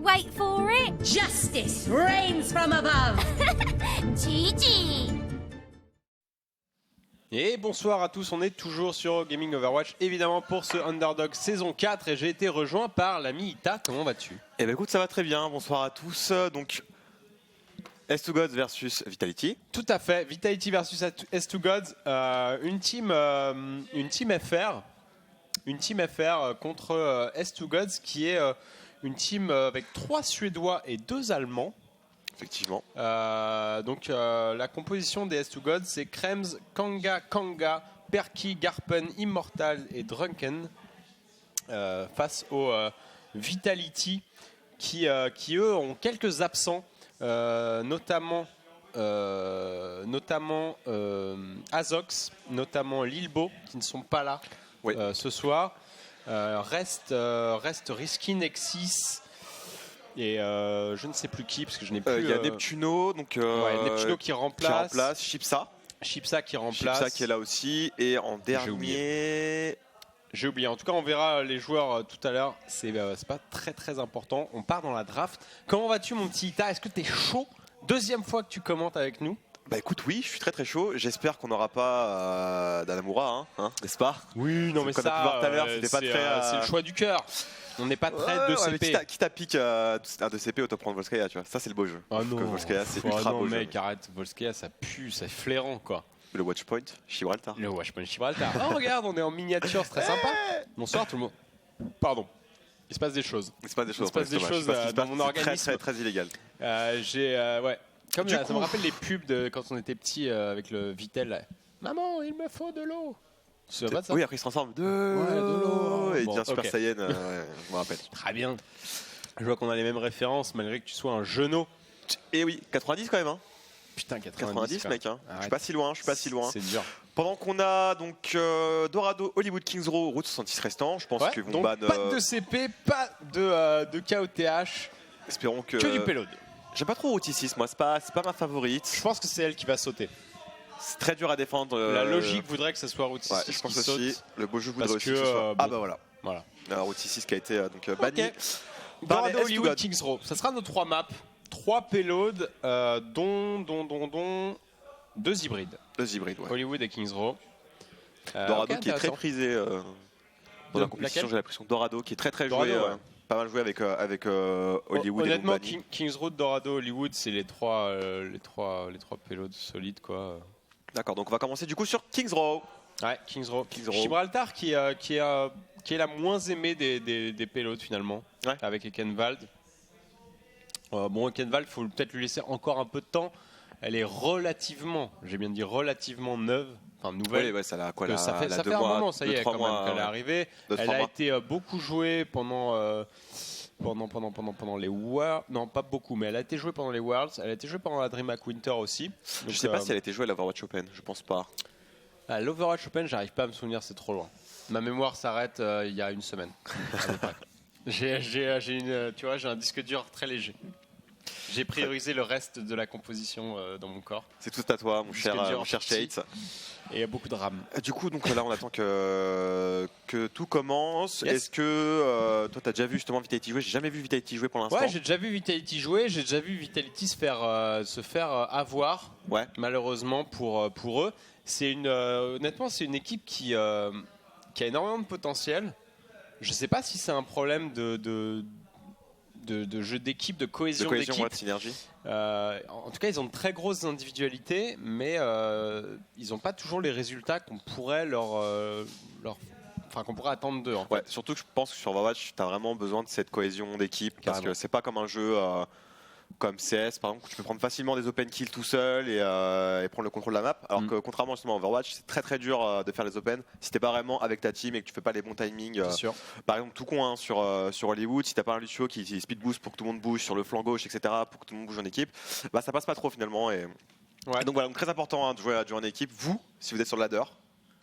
Wait for it. Justice reigns from above. Gigi. Et bonsoir à tous, on est toujours sur Gaming Overwatch, évidemment pour ce Underdog saison 4 et j'ai été rejoint par l'ami Ita. Comment vas-tu? Eh ben écoute, ça va très bien, bonsoir à tous. Donc, S2Gods versus Vitality. Tout à fait, Vitality versus S2Gods, une team FR. Une team FR contre S2Gods qui est une team avec 3 Suédois et 2 Allemands. Effectivement. Donc la composition des S2Gods, c'est Krems, Kanga, Perky, Garpen, Immortal et Drunken face aux Vitality qui eux ont quelques absents, notamment Azox, notamment Lilbo qui ne sont pas là ce soir. Reste Risky Nexus. Et je ne sais plus qui, parce que je n'ai plus... Il y a Neptuno, donc, Neptuno qui remplace. Chipsa Qui remplace. Chipsa qui est là aussi. Et en dernier... J'ai oublié. En tout cas, on verra les joueurs tout à l'heure. C'est pas très important. On part dans la draft. Comment vas-tu, mon petit Ita? Est-ce que tu es chaud? Deuxième fois que tu commentes avec nous. Bah écoute, oui, je suis très chaud. J'espère qu'on n'aura pas d'Anamura, n'est-ce pas? Oui, non mais ça, tout à l'heure, c'était pas très... c'est le choix du cœur. On n'est pas très de CP. Qui t'a piqué un de CP autant prendre Volskaya, tu vois. Ça, c'est le beau jeu. Oh non, Volskaya, c'est ultra beau mec, jeu. arrête. Volskaya, ça pue, c'est flairant, quoi. Le Watchpoint Gibraltar. Le Watchpoint Gibraltar. Oh, regarde, on est en miniature, c'est très sympa. Bonsoir tout le monde. Pardon. Il se passe des choses. Il se passe des choses dans mon organisme. Très illégal. Ouais. Comme ça me rappelle les pubs de quand on était petit avec le Vitel. Là. Maman, il me faut de l'eau. Ça va de ça? Oui, après ils se transforment de l'eau. Et il devient Super Saiyan, je me rappelle. Très bien. Je vois qu'on a les mêmes références malgré que tu sois un genou. Et oui, 90 quand même. Hein. Putain, 90 mec. Hein. Je suis pas si loin. C'est dur. Pendant qu'on a donc Dorado, Hollywood, Kings Row, Route 66 restants, je pense qu'ils vont ban. Pas de CP, pas de KOTH. Espérons que du payload. J'aime pas trop Route 6, moi, c'est pas ma favorite. Je pense que c'est elle qui va sauter. C'est très dur à défendre. La logique voudrait que ce soit Route 6 je pense qui aussi. saute. Le beau jeu voudrait aussi que ce soit. bon. Ah bah voilà. Route 6 qui a été banni. Dorado, Hollywood, Kings Row. Ça sera nos 3 maps. 3 payloads, dont 2 hybrides. 2 hybrides, ouais. Hollywood et Kings Row. Dorado qui est très prisé dans la compétition, j'ai l'impression. Dorado qui est très joué. Pas mal joué avec Hollywood. Honnêtement, Kings Row, Dorado, Hollywood, c'est les trois payloads solides, quoi. D'accord, donc on va commencer du coup sur Kings Row. Ouais, Kings Row. Gibraltar qui est la moins aimée des payloads finalement, avec Ekenwald. Ekenwald, il faut peut-être lui laisser encore un peu de temps. Elle est relativement neuve, enfin nouvelle. Oui, ça fait un moment, ça y est, quand même, qu'elle est arrivée. Elle a été beaucoup jouée pendant les Worlds. Non, pas beaucoup, mais elle a été jouée pendant les Worlds. Elle a été jouée pendant la DreamHack Winter aussi. Donc, je sais pas si elle a été jouée à l'Overwatch Open, je pense pas. À l'Overwatch Open, j'arrive pas à me souvenir, c'est trop loin. Ma mémoire s'arrête il y a une semaine. J'ai un disque dur très léger. J'ai priorisé le reste de la composition dans mon corps. C'est tout à toi, mon cher Shades. Et il y a beaucoup de RAM. Du coup, donc là, on attend que tout commence. Yes. Est-ce que toi, tu as déjà vu justement Vitality jouer? J'ai jamais vu Vitality jouer pour l'instant. Ouais, j'ai déjà vu Vitality jouer. J'ai déjà vu Vitality se faire avoir, malheureusement pour eux. Honnêtement, c'est une équipe qui a énormément de potentiel. Je sais pas si c'est un problème de jeu d'équipe, de cohésion d'équipe, de synergie. En tout cas, ils ont de très grosses individualités, mais ils n'ont pas toujours les résultats qu'on pourrait qu'on pourrait attendre d'eux. En fait. Surtout que je pense que sur Overwatch, tu as vraiment besoin de cette cohésion d'équipe, parce que c'est pas comme un jeu comme CS, par exemple, où tu peux prendre facilement des open kills tout seul et prendre le contrôle de la map. Alors que contrairement justement à Overwatch, c'est très dur de faire les open si t'es pas vraiment avec ta team et que tu fais pas les bons timings. Par exemple, tout con sur Hollywood, si t'as pas un Lucio qui speed boost pour que tout le monde bouge sur le flanc gauche, etc., pour que tout le monde bouge en équipe, ça passe pas trop finalement. Et donc voilà, donc très important de jouer en équipe. Vous, si vous êtes sur le ladder,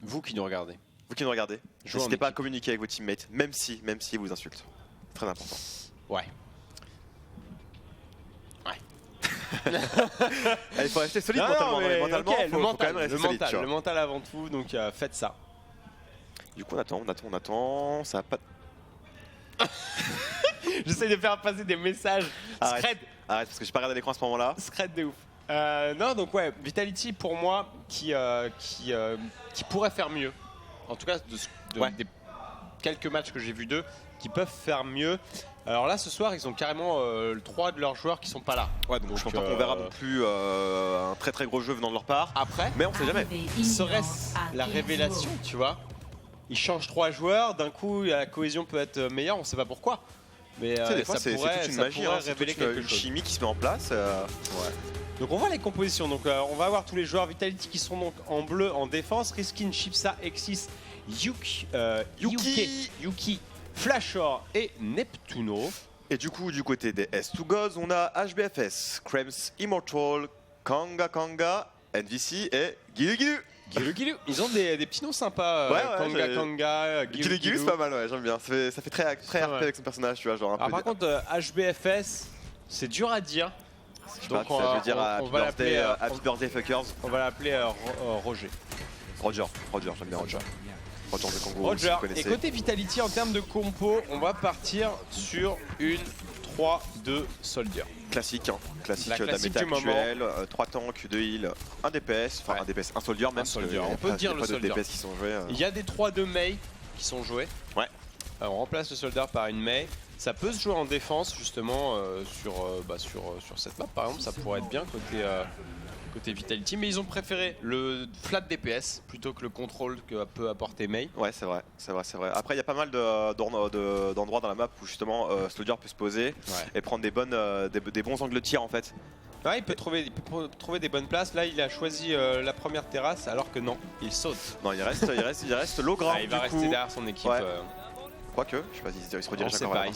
vous qui nous regardez, n'hésitez pas à communiquer avec vos teammates, même si ils vous insultent. Très important. Ouais. Il faut rester solide mentalement. Okay, faut quand même rester solide. Le mental avant tout, donc faites ça. Du coup, on attend. Ça va pas. J'essaie de faire passer des messages. Arrête, parce que j'ai pas regardé l'écran à ce moment-là. Scred de ouf. Non, donc ouais, Vitality pour moi qui pourrait faire mieux. En tout cas, des quelques matchs que j'ai vus d'eux, qui peuvent faire mieux. Alors là, ce soir, ils ont carrément 3 de leurs joueurs qui sont pas là. Ouais, donc je pense pas qu'on verra non plus un très très gros jeu venant de leur part. Après, mais on sait jamais. Serait-ce la révélation, tu vois? Ils changent 3 joueurs, d'un coup, la cohésion peut être meilleure, on sait pas pourquoi. Mais des fois, c'est toute une magie, révéler quelque chose. Chimie qui se met en place. Donc on voit les compositions. Donc on va avoir tous les joueurs Vitality qui sont donc en bleu en défense. Riskin, Chipsa, Exis, Yuki, Flashor et Neptuno. Et du coup, du côté des S2Gods, on a HBFS, Krems Immortal, Kanga, NVC et Gilu. Ils ont des petits noms sympas. Kanga, Gilu, c'est pas mal, ouais, j'aime bien. Ça fait très RP avec son personnage, tu vois. Genre par contre, HBFS, c'est dur à dire. Donc ça veut dire Happy Birthday Fuckers. On va l'appeler Roger. Roger, j'aime bien Roger. Roger. Et côté Vitality, en termes de compo, on va partir sur une 3-2 Soldier. Classique, classique de la méta actuelle. 3 tanks, 2 heals, 1 DPS, enfin 1 DPS, 1 Soldier même. On peut dire le Soldier. DPS qui sont joués. Il y a des 3-2 Mei qui sont joués. Ouais. On remplace le Soldier par une Mei. Ça peut se jouer en défense justement sur cette map par exemple, ça pourrait être bien côté Vitality, mais ils ont préféré le flat DPS plutôt que le contrôle que peut apporter Mei. Ouais, c'est vrai. Après il y a pas mal d'endroits dans la map où justement Soldier peut se poser et prendre des bons angles de tir en fait. Ouais, il peut trouver des bonnes places. Là, il a choisi la première terrasse alors que non, il saute. Non, il reste low ground. Il va rester derrière son équipe. Ouais. Quoique, je sais pas s'il se redirige encore vers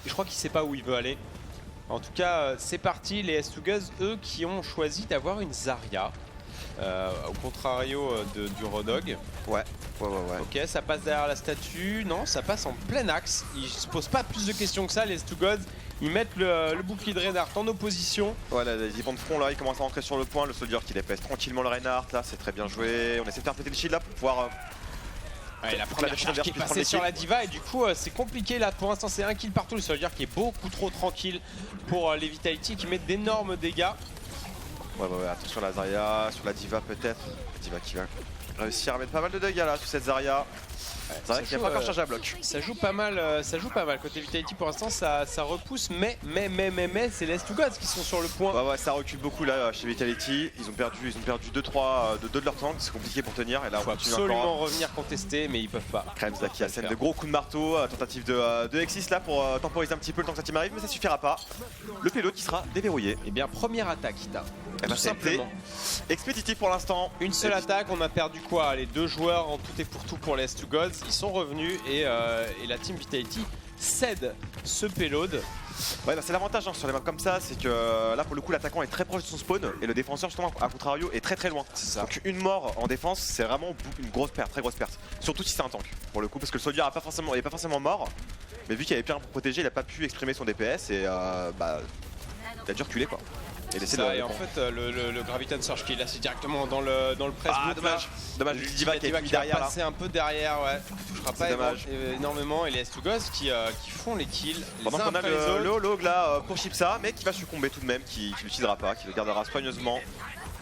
je crois qu'il sait pas où il veut aller. En tout cas, c'est parti. Les S2Guz, eux, qui ont choisi d'avoir une Zarya. Au contrario du Rodog. Ouais. Ok, ça passe derrière la statue. Non, ça passe en plein axe. Ils se posent pas plus de questions que ça, les S2Guz. Ils mettent le bouclier de Reinhardt en opposition. Ouais, là, les vont de front là, ils commencent à rentrer sur le point. Le Soldier qui dépêche tranquillement le Reinhardt. Là, c'est très bien joué. On essaie de faire péter le shield là pour pouvoir. La première charge qui est passée sur la diva et du coup c'est compliqué là. Pour l'instant c'est un kill partout. Le Soldier qui est beaucoup trop tranquille pour les Vitality qui mettent d'énormes dégâts. Ouais, attention à la Zarya, sur la diva peut-être. Diva qui va réussir à mettre pas mal de dégâts là sur cette Zarya. Zarya qui n'a pas encore chargé à bloc. Ça joue pas mal côté Vitality pour l'instant, ça repousse, mais c'est les S2Gods qui sont sur le point. Ouais, ça recule beaucoup là chez Vitality. Ils ont perdu 2-3 de leur tank, c'est compliqué pour tenir. Et là, il faut absolument revenir contester, mais ils peuvent pas. Krems là qui assène de gros coups de marteau, tentative de Exis là pour temporiser un petit peu le temps que sa team arrive, mais ça suffira pas. Le payload qui sera déverrouillé. Et bien première attaque Ita. Tout simplement. Expéditif pour l'instant. Une seule attaque, on a perdu quoi? Les 2 joueurs en tout et pour tout pour les S2Gods. Ils sont revenus et la team Vitality cède ce payload. Ouais, c'est l'avantage sur les maps comme ça, c'est que là pour le coup l'attaquant est très proche de son spawn et le défenseur justement à contrario est très loin. Donc une mort en défense c'est vraiment une grosse perte, très grosse perte. Surtout si c'est un tank pour le coup parce que le Soldier est pas forcément mort, mais vu qu'il avait plus rien pour protéger, il a pas pu exprimer son DPS et il a dû reculer quoi. Et en fait le Graviton Surge qui est là c'est directement dans le press boot. Dommage le Diva qui est derrière là. C'est un peu derrière, ouais. Il touchera pas énormément et les S2Gods qui font les kills. Pendant qu'on a le Holog là pour Chipsa, mais qui va succomber tout de même, qui l'utilisera pas, qui le gardera soigneusement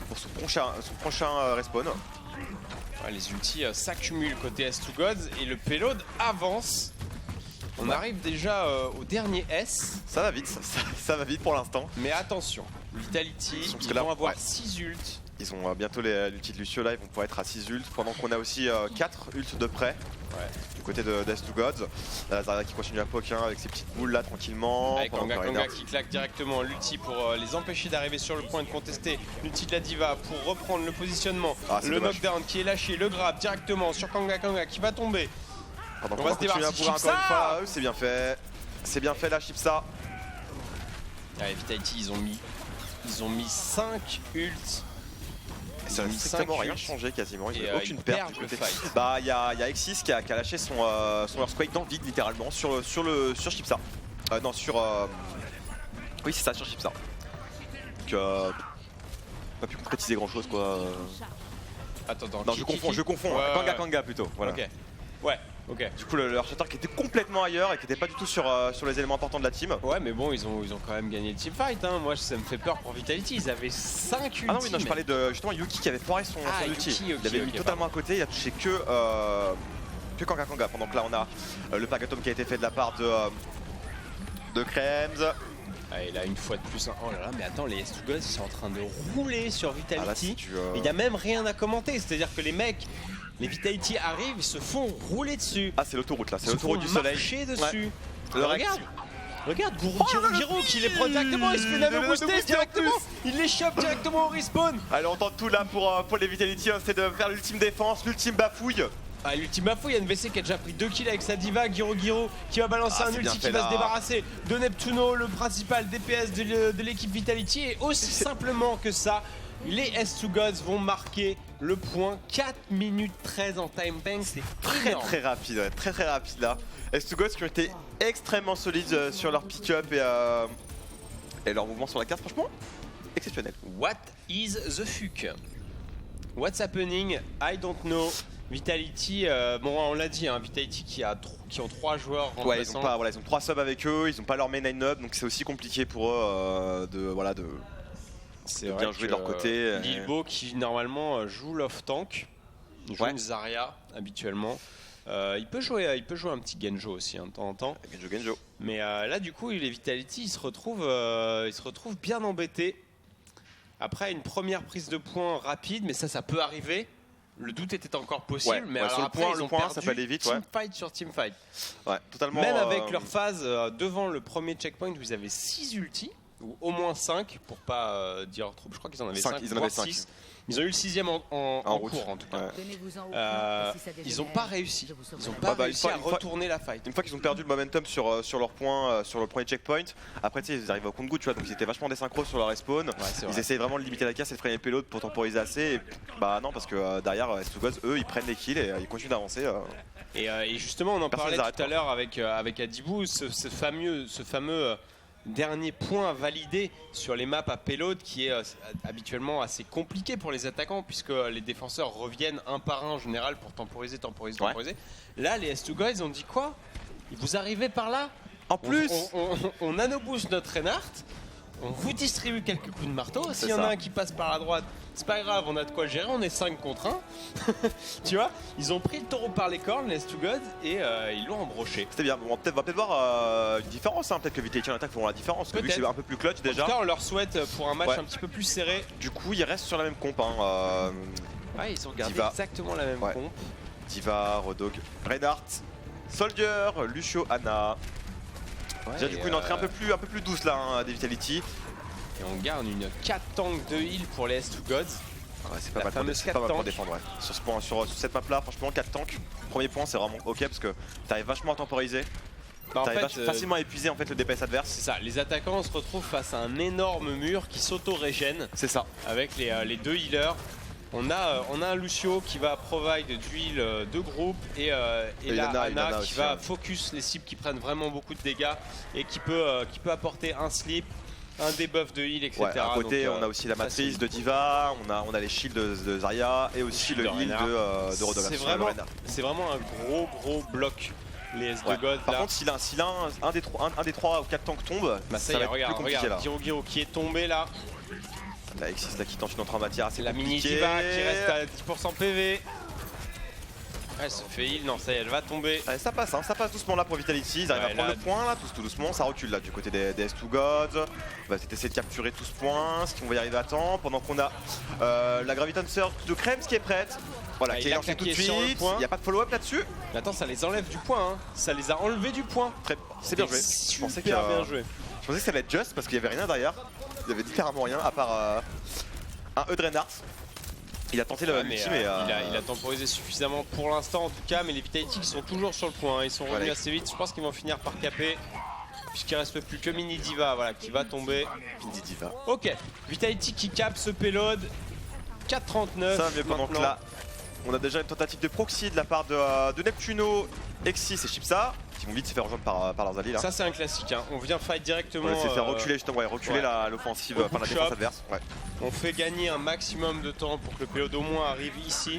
pour son prochain respawn. Ouais, les ultis s'accumulent côté S2Gods et le payload avance. On arrive déjà au dernier S. Ça va vite, ça va vite pour l'instant. Mais attention, Vitality, ils vont avoir 6 ults. Ils ont bientôt l'ulti de Lucio là, ils vont pouvoir être à 6 ults, pendant qu'on a aussi 4 ults de près. Du côté de S2Gods. La Zarya qui continue à poke avec ses petites boules là tranquillement. Avec Kanga qui claque directement l'ulti pour les empêcher d'arriver sur le point de contester. L'ulti de la diva pour reprendre le positionnement. Le knockdown qui est lâché, le grab directement sur Kanga qui va tomber. On va se débarrasser encore une fois, c'est bien fait. C'est bien fait là, Chipsa. Allez, Vitality, ils ont mis 5 ults. Ça n'a strictement rien changé quasiment, ils n'ont aucune perte. Il y a Exis qui a lâché son Earthquake dans le vide littéralement sur Chipsa. Non, oui, c'est ça, sur Chipsa. Donc, pas pu concrétiser grand chose quoi. Attends, non, je confonds. Ouais, Kanga plutôt. Voilà. Ok. Ouais. Ok. Du coup, le Archater qui était complètement ailleurs et qui n'était pas du tout sur les éléments importants de la team. Ouais, mais bon, ils ont quand même gagné le teamfight. Hein. Moi, ça me fait peur pour Vitality. Ils avaient 5 ultis. Ah non, oui, non, je parlais de justement Yuki qui avait foiré son ulti. Yuki, Il avait mis totalement à côté, il a touché que Kanga Kanga. Pendant que là, on a le Pagatom qui a été fait de la part de Krems. Ah, et là, une fois de plus, oh là là, mais attends, les S2Gods ils sont en train de rouler sur Vitality. Il n'y a même rien à commenter, c'est-à-dire que les mecs, les Vitality arrivent, ils se font rouler dessus. Ah, c'est l'autoroute là, c'est l'autoroute du soleil. Marcher dessus. Ouais. Regarde, Giro qui les prend directement, il se fait nano booster directement, il les chope directement au respawn. Allez, on tente tout là pour les Vitality, c'est de faire l'ultime défense, l'ultime bafouille. Ah, l'ultime bafouille, il y a NVC qui a déjà pris 2 kills avec sa diva, Giro qui va balancer un ulti qui va se débarrasser de Neptuno, le principal DPS de l'équipe Vitality. Et aussi simplement que ça, les S2Gods vont marquer le point. 4 minutes 13 en time bank, c'est très rapide, ouais, très rapide là. S2Gods qui ont été extrêmement solides sur leur pick-up et leur mouvement sur la carte, franchement exceptionnel. What is the fuck? What's happening? I don't know. Vitality, bon on l'a dit, hein, Vitality qui ont 3 joueurs remplaçants. Ouais, ils ont 3 subs avec eux, ils ont pas leur main line-up, donc c'est aussi compliqué pour eux de bien jouer de leur côté. Lilbo qui normalement joue l'off tank, il joue une Zarya habituellement. Il peut jouer un petit Genjo aussi hein, de temps en temps. Genjo. Mais là du coup les Vitality ils se retrouvent bien embêtés. Après une première prise de points rapide, mais ça peut arriver. Le doute était encore possible, mais alors après ils ont perdu ça peut aller vite, teamfight sur teamfight. Ouais, totalement. Même avec leur phase devant le premier checkpoint où ils avaient 6 ultis, ou au moins 5 pour pas dire trop. Je crois qu'ils en avaient 5, voire 6. Ils ont eu le 6ème en cours en tout cas. Ils n'ont pas réussi. Ils n'ont pas réussi à retourner la fight. Une fois qu'ils ont perdu le momentum sur leur point, sur le premier checkpoint, après ils arrivent au compte-gouttes, tu vois, donc ils étaient vachement désynchro sur leur respawn. Ils essayaient vraiment de limiter la casse et de freiner le payload pour temporiser assez. Et bah non, parce que derrière, S2Gods, eux, ils prennent les kills et ils continuent d'avancer. Et justement, on en parlait tout à l'heure avec Adibou, ce fameux dernier point validé sur les maps à payload qui est habituellement assez compliqué pour les attaquants puisque les défenseurs reviennent un par un en général pour temporiser. Là les S2Gods ils ont dit quoi? Vous arrivez par là? En plus on nano-boost notre Reinhardt, on vous distribue quelques coups de marteau, s'il y en a un qui passe par la droite, c'est pas grave, on a de quoi gérer, on est 5 contre 1. Tu vois, ils ont pris le taureau par les cornes, les S2Gods, et ils l'ont embroché. C'était bien, on va peut-être voir une différence, hein. Peut-être que Vitality en attaque feront la différence, vu que c'est un peu plus clutch déjà. En tout cas, on leur souhaite pour un match un petit peu plus serré. Du coup, ils restent sur la même comp. Ouais, ils ont gardé exactement la même comp. Diva, Rodog, Reinhardt, Soldier, Lucio, Ana. Déjà du coup une entrée un peu plus douce là des Vitality. Et on garde une 4 tanks de heal pour les S2Gods. Ouais, c'est pas mal pour défendre. Sur ce point, sur cette map là, franchement 4 tanks. Premier point c'est vraiment ok parce que t'arrives vachement à temporiser. T'arrives facilement à épuiser en fait le DPS adverse. C'est ça, les attaquants se retrouvent face à un énorme mur qui s'auto-régène. C'est ça. Avec les 2 healers. On a un Lucio qui va provide d'huile de groupe et là Ana qui va focus les cibles qui prennent vraiment beaucoup de dégâts et qui peut apporter un slip, un debuff de heal, etc. À côté on a aussi la matrice de Diva, on a les shields de Zarya et aussi le heal de Rodog. C'est vraiment un gros bloc. Les S2Gods Par contre, si un des 3 ou 4 tanks tombe, ça va être plus compliqué là. Giro qui est tombé là. La X6 là qui tente une entrée en matière assez compliquée. La mini Diva qui reste à 10% PV. Elle se fait heal, non ça y est, elle va tomber. Allez, ça passe doucement là pour Vitality, ils arrivent à prendre le point là, tout doucement, ça recule là du côté des S2Gods. On va essayer de capturer tout ce point, ce qu'on va y arriver à temps, pendant qu'on a la Gravitancer de Krems qui est prête. Voilà, qui est lancée tout de suite, il n'y a pas de follow-up là-dessus. Mais attends, ça les enlève du point, hein. Ça les a enlevés du point. C'est bien joué. Je pensais que ça allait être juste parce qu'il n'y avait rien derrière. Il n'y avait littéralement rien à part un E de Reinhardt. Il a tenté le ulti mais il a temporisé suffisamment pour l'instant en tout cas, mais les Vitality qui sont toujours sur le point, hein. Ils sont revenus assez vite, je pense qu'ils vont finir par caper. Puisqu'il ne reste plus que Mini Diva qui va tomber. Mini Diva. Ok, Vitality qui capte ce payload. 4.39. Ça mais pendant que là, on a déjà une tentative de proxy de la part de Neptuno, X6 et Chipsa qui vont vite se faire rejoindre par leurs alliés là. Ça c'est un classique, hein. On vient fight directement. On essaie de faire reculer justement, l'offensive, la défense adverse. On fait gagner un maximum de temps pour que le payload au moins arrive ici.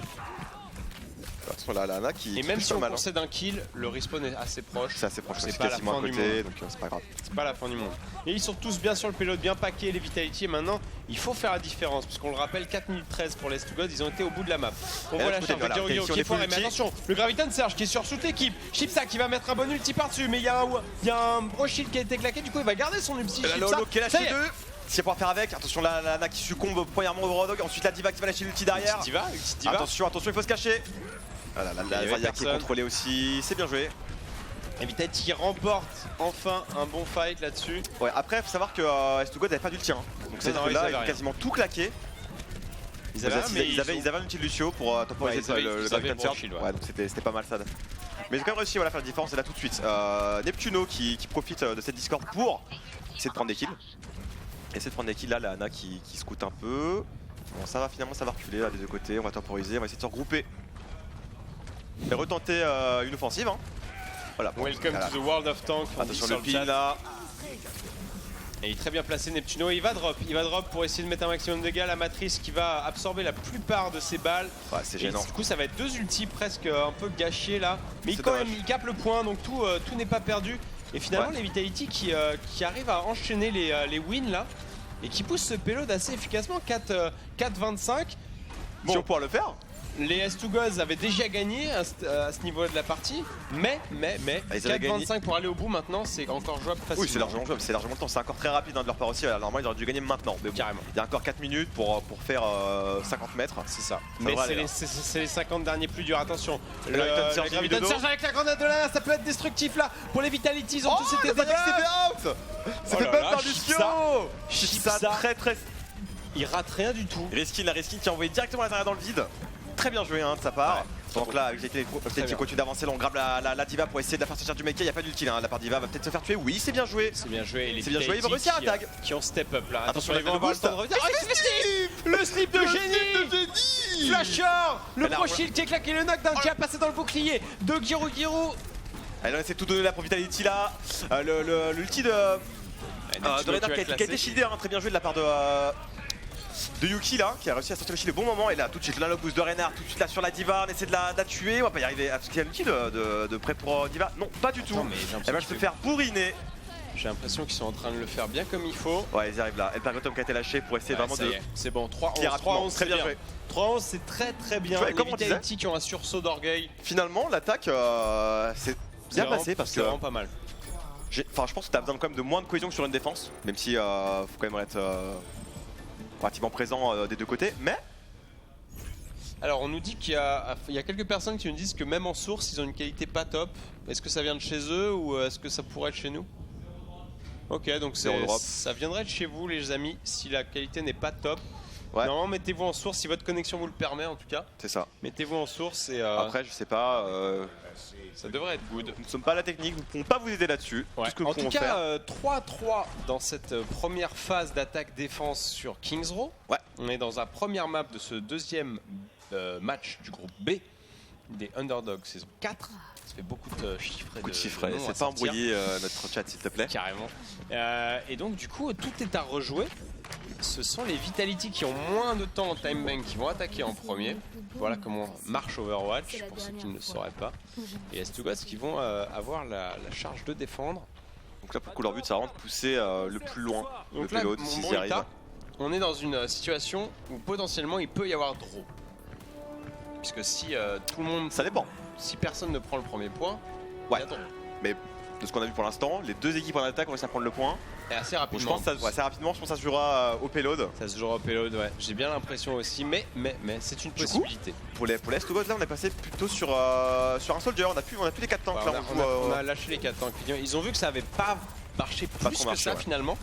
Sur la Ana qui. Et même si on mal, concède un kill, le respawn est assez proche. C'est assez proche, c'est c'est pas la quasiment fin à du côté, monde. donc c'est pas grave. C'est pas la fin du monde. Et ils sont tous bien sur le payload, bien packés, les Vitality. Et maintenant, il faut faire la différence. Puisqu'on le rappelle, 4 minutes 13 pour les Stugod, ils ont été au bout de la map. On voit la charge de Giro qui est foirée, mais attention, le Graviton Surge qui est sur toute l'équipe. Chipsa qui va mettre un bon ulti par-dessus, mais il y a un Bro Shield qui a été claqué, du coup il va garder son ulti. La Lolo qui est lâché 2. Si elle pourra faire avec, attention la Ana qui succombe premièrement au Brodog, ensuite la Diva qui va lâcher l'ulti derrière. Diva. Attention, il faut se cacher. Voilà, la Zarya qui est contrôlée aussi, c'est bien joué. Et Vitality qui remporte enfin un bon fight là-dessus. Ouais, après il faut savoir que Stugod n'avait pas d'ulti, donc c'est là ils ont quasiment tout claqué. Ils avaient un ulti de Lucio pour temporiser le Graviton Surge. Ouais, donc c'était pas mal ça. Mais ils ont quand même réussi à faire la différence, et là tout de suite. Neptuno qui profite de cette Discord pour essayer de prendre des kills. Là, la Ana qui scoute un peu. Bon, ça va finalement, ça va reculer là, des deux côtés. On va temporiser, on va essayer de se regrouper et retenter une offensive. Hein. Voilà. Welcome to the world of tank. Attention le pin là. Et il est très bien placé Neptuno, il va drop pour essayer de mettre un maximum de dégâts. La matrice qui va absorber la plupart de ses balles. Ouais, c'est gênant. Du coup ça va être 2 ultis presque un peu gâchés là. Mais quand même il capte le point, donc tout n'est pas perdu. Et finalement les Vitality qui arrivent à enchaîner les wins là. Et qui poussent ce payload assez efficacement, 4-25. Bon, si on pourra le faire. Les S2Goz avaient déjà gagné à ce niveau de la partie, mais 4-25 pour aller au bout maintenant, c'est encore jouable facilement. Oui, c'est largement jouable, c'est largement le temps, c'est encore très rapide de leur part aussi. Normalement, ils auraient dû gagner maintenant, mais bon, carrément. Il y a encore 4 minutes pour faire 50 mètres. C'est ça. Mais c'est les 50 derniers plus durs, attention. Le Graviton Surge avec la grenade de là, ça peut être destructif là pour les Vitality, ils ont tous été out. C'était même par Lucio. Chipsa très. Il rate rien du tout. Riskin qui a envoyé directement la Zarya dans le vide. Très bien joué de sa part. Donc là, Vitality continue d'avancer, là on grabe la Diva pour essayer de la faire sortir du mecha. Il n'y a pas d'ulti, la part Diva va peut-être se faire tuer. Oui, c'est bien joué. C'est bien joué. C'est bien joué, il va réussir à tag. Qui ont step up là. Attention, ils vont avoir le temps de revenir. Le slip de génie. Flasher. Le Pro Shield qui est claqué, le knockdown qui a passé dans le bouclier de Giro. Allez, on essaie de tout donner là pour Vitality là. L'ulti de Renard qui a été shieldé, très bien joué de la part de Yuki là, qui a réussi à sortir le shield au bon moment. Et là tout de suite là le boost de Renard, tout de suite là sur la Diva, on essaie de la tuer. On va pas y arriver, parce qu'il y a l'ulti de prêt pour Diva. Non, pas du tout. Elle va se faire bourriner. J'ai l'impression qu'ils sont en train de le faire bien comme il faut. Ouais, ils arrivent là. El Pergotum qui a été lâché pour essayer vraiment de... C'est bon, 3-11, très bien joué. 3-11, c'est très bien. Les Vitality qui ont un sursaut d'orgueil. Finalement, l'attaque, c'est bien passé parce que... C'est vraiment pas mal. Enfin, je pense que tu as besoin quand même de moins de cohésion que sur une défense, même si faut quand même être relativement présent des deux côtés, mais... Alors on nous dit qu'il y a quelques personnes qui nous disent que même en source, ils ont une qualité pas top. Est-ce que ça vient de chez eux ou est-ce que ça pourrait être chez nous? Ok, donc ça viendrait de chez vous les amis, si la qualité n'est pas top. Ouais. Normalement, mettez-vous en source si votre connexion vous le permet en tout cas. C'est ça. Mettez-vous en source et... Après, je sais pas... Ça devrait être good. Nous ne sommes pas à la technique, nous ne pouvons pas vous aider là-dessus. Ouais. En tout cas, 3-3 dans cette première phase d'attaque-défense sur Kings Row. Ouais. On est dans la première map de ce deuxième match du groupe B des Underdogs saison 4. Ça fait beaucoup de chiffres. C'est pas embrouiller notre chat s'il te plaît. Carrément. Et donc du coup, tout est à rejouer. Ce sont les Vitality qui ont moins de temps en time bank qui vont attaquer en premier. Voilà comment marche Overwatch pour ceux qui ne le sauraient pas. Et S2Gods qui vont avoir la charge de défendre. Donc là pour que leur but c'est vraiment de pousser le plus loin le payload s'ils y arrivent. On est dans une situation où potentiellement il peut y avoir draw. Puisque si tout le monde... Ça dépend. Si personne ne prend le premier point, ouais. Mais de ce qu'on a vu pour l'instant, les deux équipes en attaque vont essayer de prendre le point. Et assez rapidement. Je pense que assez rapidement, je pense que ça se jouera au payload. Ça se jouera au payload, ouais. J'ai bien l'impression aussi, mais c'est une possibilité. Pour les S2Gods, là, on est passé plutôt sur un soldier. On a plus les 4 tanks. Bah, on a lâché les 4 tanks. Ils ont vu que ça avait pas marché plus que ça finalement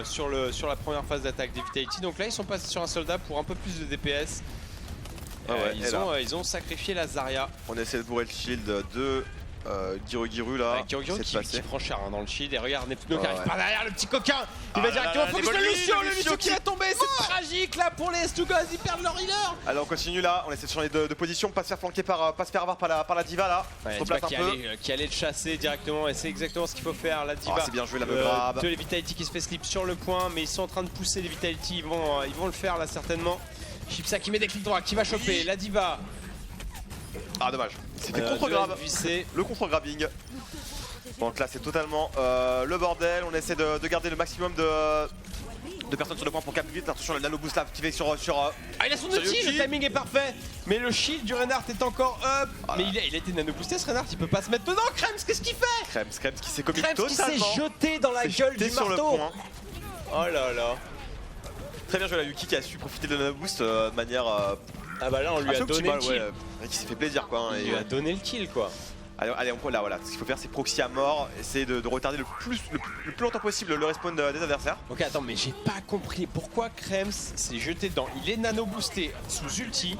sur la première phase d'attaque des Vitality. Donc là, ils sont passés sur un soldat pour un peu plus de DPS. Ils ont sacrifié la Zarya. On essaie de bourrer le shield de Giro là. Giro qui prend cher dans le shield. Et regarde Neptuno qui arrive par derrière, le petit coquin. Il va directement focus le Lucio qui va tomber. C'est tragique là pour les S2Gods. Ils perdent leur healer. Alors on continue là. On essaie de changer de position, pas se faire flanquer pas se faire avoir par la Diva là. Qui allait le chasser directement. Et c'est exactement ce qu'il faut faire. La Diva. C'est bien joué la grab. De les Vitality qui se fait slip sur le point. Mais ils sont en train de pousser les Vitality. Ils vont le faire là certainement. Chipsa qui met des clics droits, qui va choper la Diva. Ah dommage, c'était contre-grab. Le contre-grabbing. Donc là c'est totalement le bordel, on essaie de garder le maximum de personnes sur le point pour cap vite. Attention le nano boost là qui fait sur ah il a son ulti, le timing est parfait. Mais le shield du Reinhardt est encore up. Mais il a été nano boosté ce Reinhardt, il peut pas se mettre dedans. Krems, qu'est-ce qu'il fait? Krems qui s'est commis totalement. Krems qui s'est jeté dans la gueule du marteau. Oh là là. Très bien joué la Yuki qui a su profiter de la nano boost de manière ah bah là on lui a donné le kill. Qui s'est fait plaisir quoi. Il lui a donné le kill quoi. Allez, on là voilà, ce qu'il faut faire c'est proxy à mort, essayer de retarder le plus longtemps possible le respawn des adversaires. Ok attends mais j'ai pas compris pourquoi Krems s'est jeté dedans. Il est nano boosté sous ulti,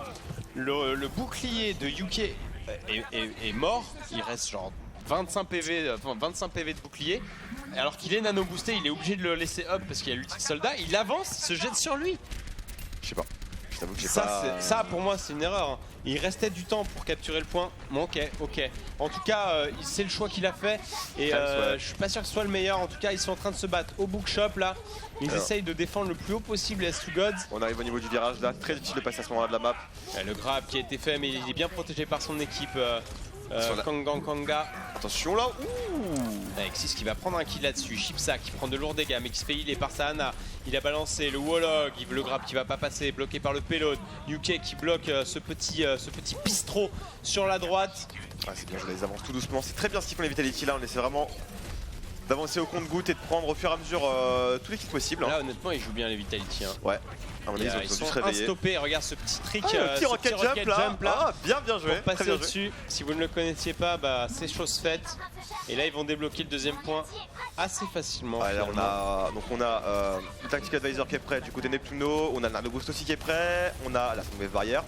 le bouclier de UK est mort, il reste genre 25 PV de bouclier, alors qu'il est nano boosté, il est obligé de le laisser up parce qu'il y a l'ulti de soldat, il avance, il se jette sur lui. Je sais pas. Que ça pour moi c'est une erreur. Il restait du temps pour capturer le point. Bon, ok. En tout cas, c'est le choix qu'il a fait. Et je suis pas sûr que ce soit le meilleur. En tout cas, ils sont en train de se battre au bookshop là. Ils essayent de défendre le plus haut possible les S2 Gods. On arrive au niveau du virage là. Très difficile de passer à ce moment-là de la map. Le grab qui a été fait, mais il est bien protégé par son équipe. Kanga. Attention là. Xis qui va prendre un kill là-dessus. Chipsa qui prend de lourds dégâts mais qui se fait healer par sa Ana. Il a balancé le Wolog, le grab qui va pas passer, bloqué par le payload. UK qui bloque ce petit bistrot sur la droite. Ah, c'est bien, je les avance tout doucement. C'est très bien ce qu'ils font les Vitality là. On essaie vraiment d'avancer au compte-goutte et de prendre au fur et à mesure tous les kills possibles. Là honnêtement ils jouent bien les Vitality. Ouais. Ils sont instoppés, regarde ce petit trick, petit rocket jump là. Ah, bien joué. Pour passer au-dessus, si vous ne le connaissiez pas, bah, c'est chose faite. Et là ils vont débloquer le deuxième point assez facilement. Ouais, là, on a le Tactical Advisor qui est prêt du côté Neptuno, on a le Nano Boost aussi qui est prêt, on a la Wave Barrière.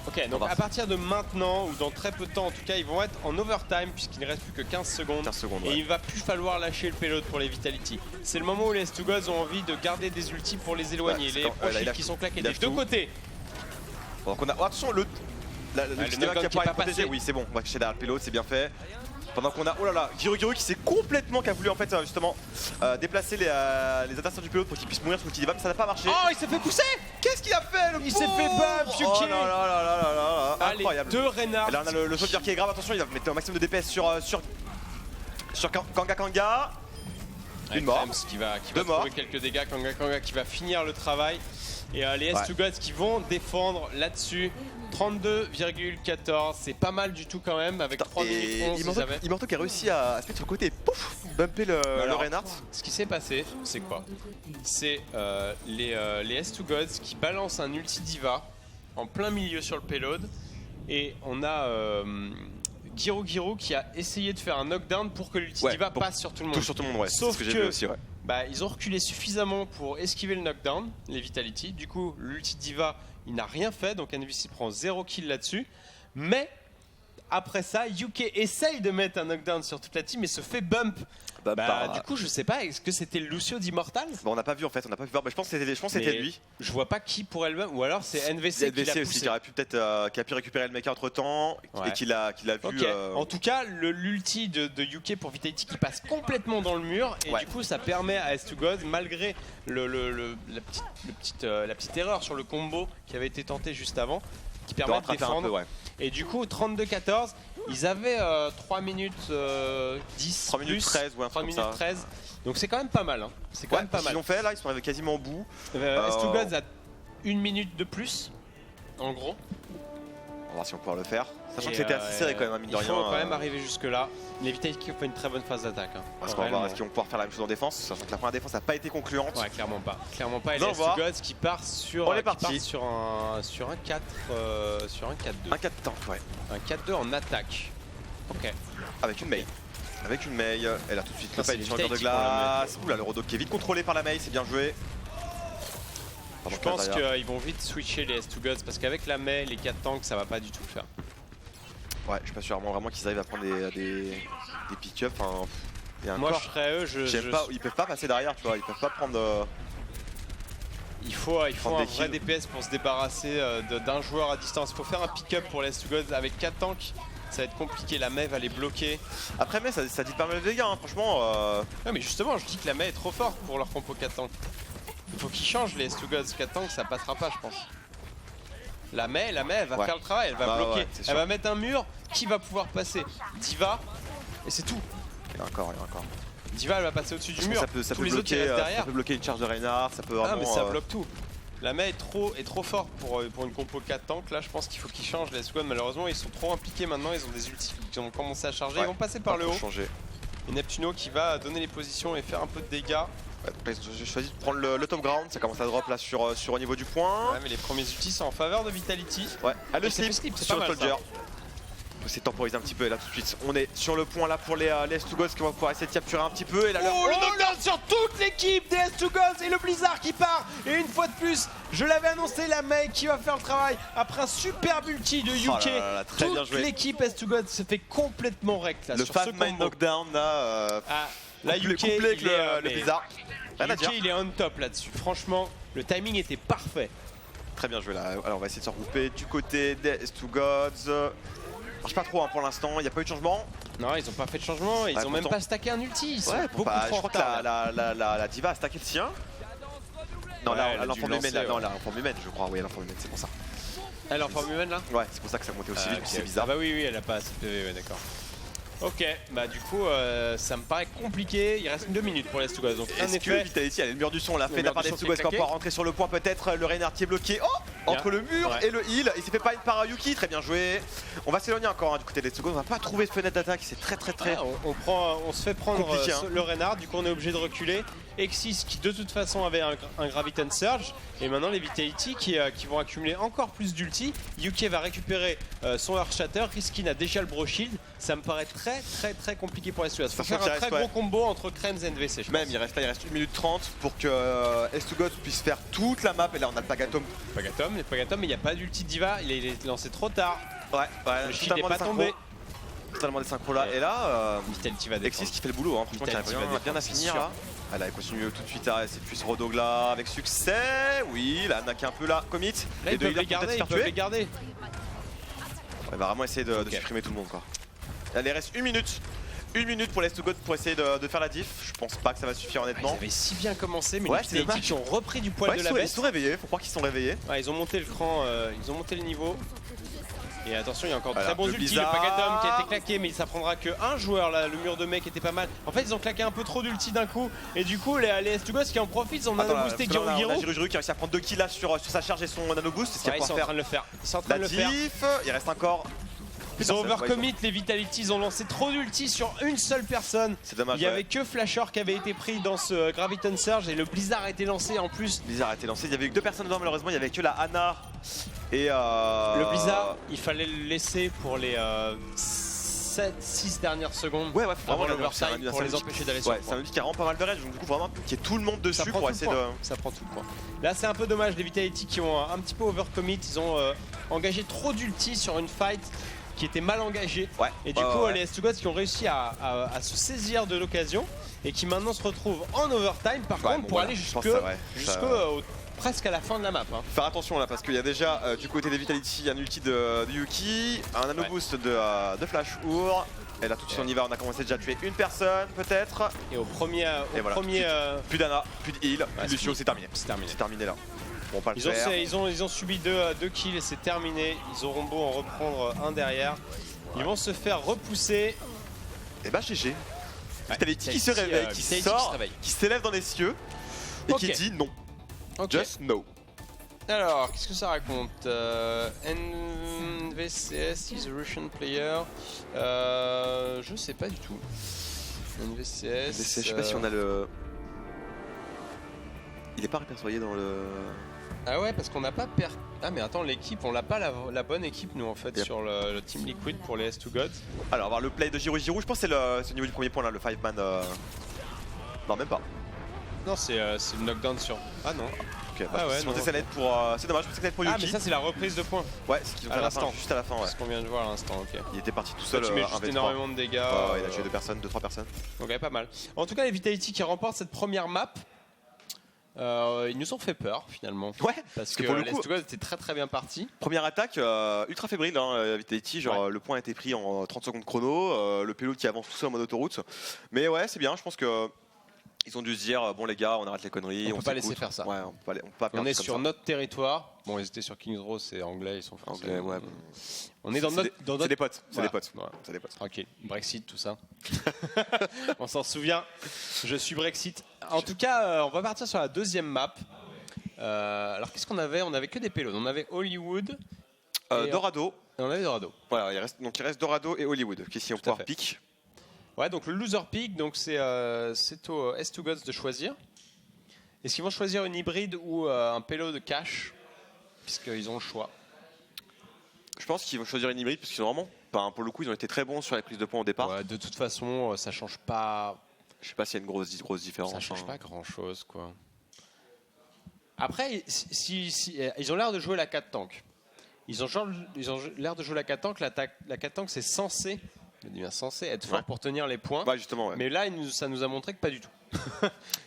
Ok, donc à partir de maintenant, ou dans très peu de temps en tout cas, ils vont être en overtime puisqu'il ne reste plus que 15 secondes. Et il va plus falloir lâcher le payload pour les Vitality. C'est le moment où les S2 Gods ont envie de garder des ultis pour les éloigner. Les profils qui sont claqués des deux côtés. Donc on a, attention, le knockdown qui a pas protégé. Oui, c'est bon, on va cacher derrière le payload, c'est bien fait. Pendant qu'on a, oh là là, Giru qui s'est complètement, qui a voulu en fait justement déplacer les adversaires du payload pour qu'ils puissent mourir sous l'outil mais ça n'a pas marché. Oh, il s'est fait pousser. Qu'est-ce qu'il a fait le Il s'est fait bump, Yuki. Oh là là, incroyable. Deux Reinhardt. Là on a le soldier qui est grave, attention, il va mettre un maximum de DPS sur Kanga. Une mort. Qui va trouver quelques dégâts, Kanga qui va finir le travail. Et les S2 Gods qui vont défendre là-dessus. 32,14, c'est pas mal du tout quand même avec 3 minutes 11. Immorto qui a réussi à se mettre sur le côté et pouf, bumper le Reinhardt. Ce qui s'est passé, c'est quoi? C'est les S2 Gods qui balancent un ulti diva en plein milieu sur le payload. Et on a Giru qui a essayé de faire un knockdown pour que l'ulti diva passe sur tout le monde. Sur tout le monde, ouais. Sauf ce que j'ai vu aussi, ouais. Bah, ils ont reculé suffisamment pour esquiver le knockdown, les Vitality. Du coup, l'ulti diva, il n'a rien fait, donc NVC prend 0 kill là-dessus. Mais après ça, UK essaye de mettre un knockdown sur toute la team et se fait bump. Du coup, je sais pas, est-ce que c'était Lucio d'Immortal? On n'a pas vu en fait, on n'a pas vu voir. Je pense que c'était lui. Je vois pas qui pourrait le bump, ou alors c'est NVC qui l'a poussé. Qui aurait pu peut-être qui a pu récupérer le mec entre temps et qui l'a vu. En tout cas, l'ulti de UK pour Vitality qui passe complètement dans le mur et du coup ça permet à S2 Gods, malgré la petite erreur sur le combo qui avait été tenté juste avant, qui permet de défendre. Et du coup 32-14, ils avaient 3 minutes 10 3 minutes 13 ou 3 minutes 13. Donc c'est quand même pas mal, c'est quand même pas mal. Ils l'ont fait là, ils sont arrivés quasiment au bout. S2 Gods a 1 minute de plus en gros. On va voir si on pourra le faire. Sachant que c'était assez serré quand même, mine de rien. Il faut quand même arriver jusque là. Les Vitality ont fait une très bonne phase d'attaque. Est-ce qu'on va voir, est-ce qu'ils vont pouvoir faire la même chose en défense? Sachant que la première défense n'a pas été concluante. Ouais, clairement pas. Clairement pas. Et les S2 Gods qui part sur un 4 sur un 4-2. Un 4 tank, ouais. Un 4-2 en attaque. Ok. Avec une Mei. Elle a tout de suite le fight sur le de glace. Oula, le Rodok qui est vite contrôlé par la Mei, c'est bien joué. Je pense qu'ils vont vite switcher les S2 Gods parce qu'avec la Mei, les 4 tanks, ça va pas du tout le faire. Ouais, je suis pas sûr vraiment qu'ils arrivent à prendre des pick-up. Moi, je serais eux. Ils peuvent pas passer derrière, tu vois. Ils peuvent pas prendre. Il faut un vrai DPS pour se débarrasser d'un joueur à distance. Il faut faire un pick-up pour les S2 Gods avec 4 tanks. Ça va être compliqué, la Mei va les bloquer. Après Mei, ça dit pas mal de dégâts, hein, franchement. Ouais, mais justement, je dis que la Mei est trop forte pour leur compo 4 tanks. Il faut qu'ils changent les S2 Gods 4 tanks, ça passera pas, je pense. La Mei, elle va faire le travail, elle va bloquer, elle va mettre un mur, qui va pouvoir passer? D.Va, et c'est tout. Il y a encore. D.Va, elle va passer au-dessus du mur, ça peut tous les autres qui restent derrière. Ça peut bloquer une charge de Reinhardt, ça peut vraiment... Ah mais ça bloque tout. La Mei est trop forte pour une compo 4 tanks. Là, je pense qu'il faut qu'ils changent. Les squads, malheureusement, ils sont trop impliqués maintenant. Ils ont des ultis qui ont commencé à charger. Ils vont passer par le haut. Et Neptuno qui va donner les positions et faire un peu de dégâts. J'ai choisi de prendre le top ground. Ça commence à drop là sur au niveau du point. Ouais, mais les premiers ultis sont en faveur de Vitality. Ouais, le slip sur le Soldier. On essaie de temporiser un petit peu et là tout de suite on est sur le point là pour les S2Gods qui vont pouvoir essayer de capturer un petit peu et là le knockdown sur toute l'équipe des S2Gods et le Blizzard qui part et une fois de plus je l'avais annoncé, la Mei qui va faire le travail après un superbe ulti de UK. Toute l'équipe S2Gods se fait complètement rect là, le sur ce combo. Knockdown là, là UK avec le Blizzard. UK il est on top là-dessus, franchement le timing était parfait. Très bien joué là, alors on va essayer de se regrouper du côté des S2Gods. Marche pas trop pour l'instant, il n'y a pas eu de changement. Non, ils ont pas fait de changement, ils ont même pas stacké un ulti. Ils sont beaucoup trop je crois que la D.Va a stacké le sien. Non, là, elle est en forme humaine, là. Non, là, en forme humaine, je crois. Oui, elle est en forme humaine, c'est pour ça. Elle est en forme humaine là? Ouais, c'est pour ça que ça montait aussi vite, c'est bizarre. Ah bah oui, elle a pas assez de PV, ouais, d'accord. Ok, bah du coup, ça me paraît compliqué. Il reste 2 minutes pour les S2Gods. Donc, est-ce que Vitality, elle est le mur du son là, fait d'appart des S2Gods qui va pouvoir rentrer sur le point peut-être. Le Reinhardt qui est bloqué. Oh, entre le mur et le heal. Il s'est fait pas par Yuki, très bien joué. On va s'éloigner encore du côté des S2Gods. On va pas trouver de fenêtre d'attaque, c'est très. On se fait prendre le Reinhardt, du coup on est obligé de reculer. Exis qui de toute façon avait un Graviton Surge et maintenant les Vitality qui vont accumuler encore plus d'ulti. UK va récupérer son Earth Shatter, Riskin a déjà le Bro Shield. Ça me paraît très compliqué pour S2Gods. Il faut faire un très gros combo entre Krenz et NVC. Même il reste 1 minute 30 pour que S2Gods puisse faire toute la map et là on a le Pagatom. Mais il n'y a pas d'ulti D.Va, il est lancé trop tard. Le shield n'est pas tombé. Totalement des synchros là et là Vitality va Exis qui fait le boulot, franchement qui arrive bien à finir là. Elle continue tout de suite à essayer de tuer ce Rodogla avec succès. Oui, là Naka un peu là, commit. Là ils peuvent les garder, Elle va vraiment essayer de supprimer tout le monde quoi. Il reste 1 minute. 1 minute pour les S2Gods pour essayer de faire la diff. Je pense pas que ça va suffire honnêtement. Ils avaient si bien commencé mais les Vitality qui ont repris du poil de la bête. Ils sont réveillés, faut croire qu'ils sont réveillés. Ils ont monté le cran, ils ont monté le niveau. Et attention, il y a encore de très bons ultis, le Pagatom qui a été claqué, mais ça prendra que un joueur là, le mur de mec était pas mal. En fait, ils ont claqué un peu trop d'ulti d'un coup, et du coup, les S2Gods qui en profitent, ils ont nano boosté Giroud. Giroud qui a réussi à prendre 2 kills là sur sa charge et son nano boost. Ils sont en train de le faire. Ils sont en train de le faire. Il reste encore. Ils ont overcommit les Vitality, ils ont lancé trop d'ulti sur une seule personne. C'est dommage. Il y avait que Flasher qui avait été pris dans ce Graviton Surge et le Blizzard a été lancé en plus. Blizzard a été lancé, il y avait que 2 personnes dedans malheureusement, il y avait que la Ana et le Blizzard, il fallait le laisser pour les 7-6 dernières secondes. Ouais, avant l'overtime pour les empêcher d'aller sur le point. C'est un outil qui a vraiment pas mal de rage, donc du coup vraiment qu'il y ait tout le monde dessus pour essayer de... Ça prend tout le point. Là c'est un peu dommage, les Vitality qui ont un petit peu overcommit, ils ont engagé trop d'ulti sur une fight qui était mal engagée. Et du coup les S2Gods qui ont réussi à se saisir de l'occasion et qui maintenant se retrouvent en overtime par contre pour aller presque à la fin de la map. Faire attention là parce qu'il y a déjà du côté des Vitality un ulti de Yuki, un nano boost de Flash Our. Et là tout de suite on y va, on a commencé déjà à tuer une personne peut-être. Et au premier... Plus d'Ana, plus de heal, plus de Lucio, c'est terminé. C'est terminé là. Ils ont subi 2 kills et c'est terminé. Ils auront beau en reprendre un derrière. Ils vont se faire repousser. Et bah GG. Vitality qui se réveille, qui sort, qui s'élève dans les cieux et qui dit non. Just no. Alors, qu'est-ce que ça raconte? NVCS is a Russian player. Je sais pas du tout. NVCS. Je sais pas si on a le. Il est pas répertorié dans le. Ah ouais, parce qu'on n'a pas Ah mais attends, l'équipe, on n'a pas la bonne équipe nous en fait sur le Team Liquid pour les S2Gods. Alors, on va voir le play de Giroud. Je pense que c'est le niveau du premier point là, le 5-man. Non, même pas. Non, c'est le knockdown sur. Ah non. Ok, bah, c'est pour. C'est dommage, je pensais que ça allait être pour Yuki. Ah, mais ça, c'est la reprise de points. Ouais, c'est ce qu'ils ont fait à la fin, juste à la fin. Ouais. C'est ce qu'on vient de voir à l'instant, ok. Il était parti tout seul. Tu mets juste énormément de dégâts. Il a tué 2 personnes, 2-3 personnes. Ok, pas mal. En tout cas, les Vitality qui remportent cette première map. Ils nous ont fait peur finalement. Ouais, parce que les S2Gods étaient très bien partis. Première attaque ultra fébrile, Vitality, genre le point a été pris en 30 secondes chrono, le pélo qui avance tout seul en mode autoroute. Mais ouais, c'est bien, je pense que Ils ont dû se dire bon les gars, on arrête les conneries, on peut pas laisser faire ça. Ouais, on peut pas on est sur notre territoire. Bon, ils étaient sur Kings Row, c'est anglais, ils sont français. Anglais, ouais. On est dans notre. C'est des potes. C'est voilà. des potes. Voilà. C'est des potes. Tranquille. Brexit, tout ça. On s'en souvient. Je suis Brexit. En tout cas, on va partir sur la deuxième map. Alors qu'est-ce qu'on avait? On avait que des payloads. On avait Hollywood. Dorado. Et on avait Dorado. Voilà, il reste Dorado et Hollywood qui ici on pouvoir pick. Ouais, donc le loser pick, donc c'est au S2Gods de choisir. Est-ce qu'ils vont choisir une hybride ou un payload cash, puisqu'ils ont le choix? Je pense qu'ils vont choisir une hybride parce qu'ils ont vraiment, pour le coup, ils ont été très bons sur les prises de points au départ. Ouais, de toute façon, ça change pas. Je sais pas s'il y a une grosse différence. Ça change pas grand-chose, quoi. Après, ils ont l'air de jouer la 4 tank. Ils ont l'air de jouer la 4 tank. La 4 tank, c'est censé être fort pour tenir les points. Ouais, justement. Ouais. Mais là, ça nous a montré que pas du tout.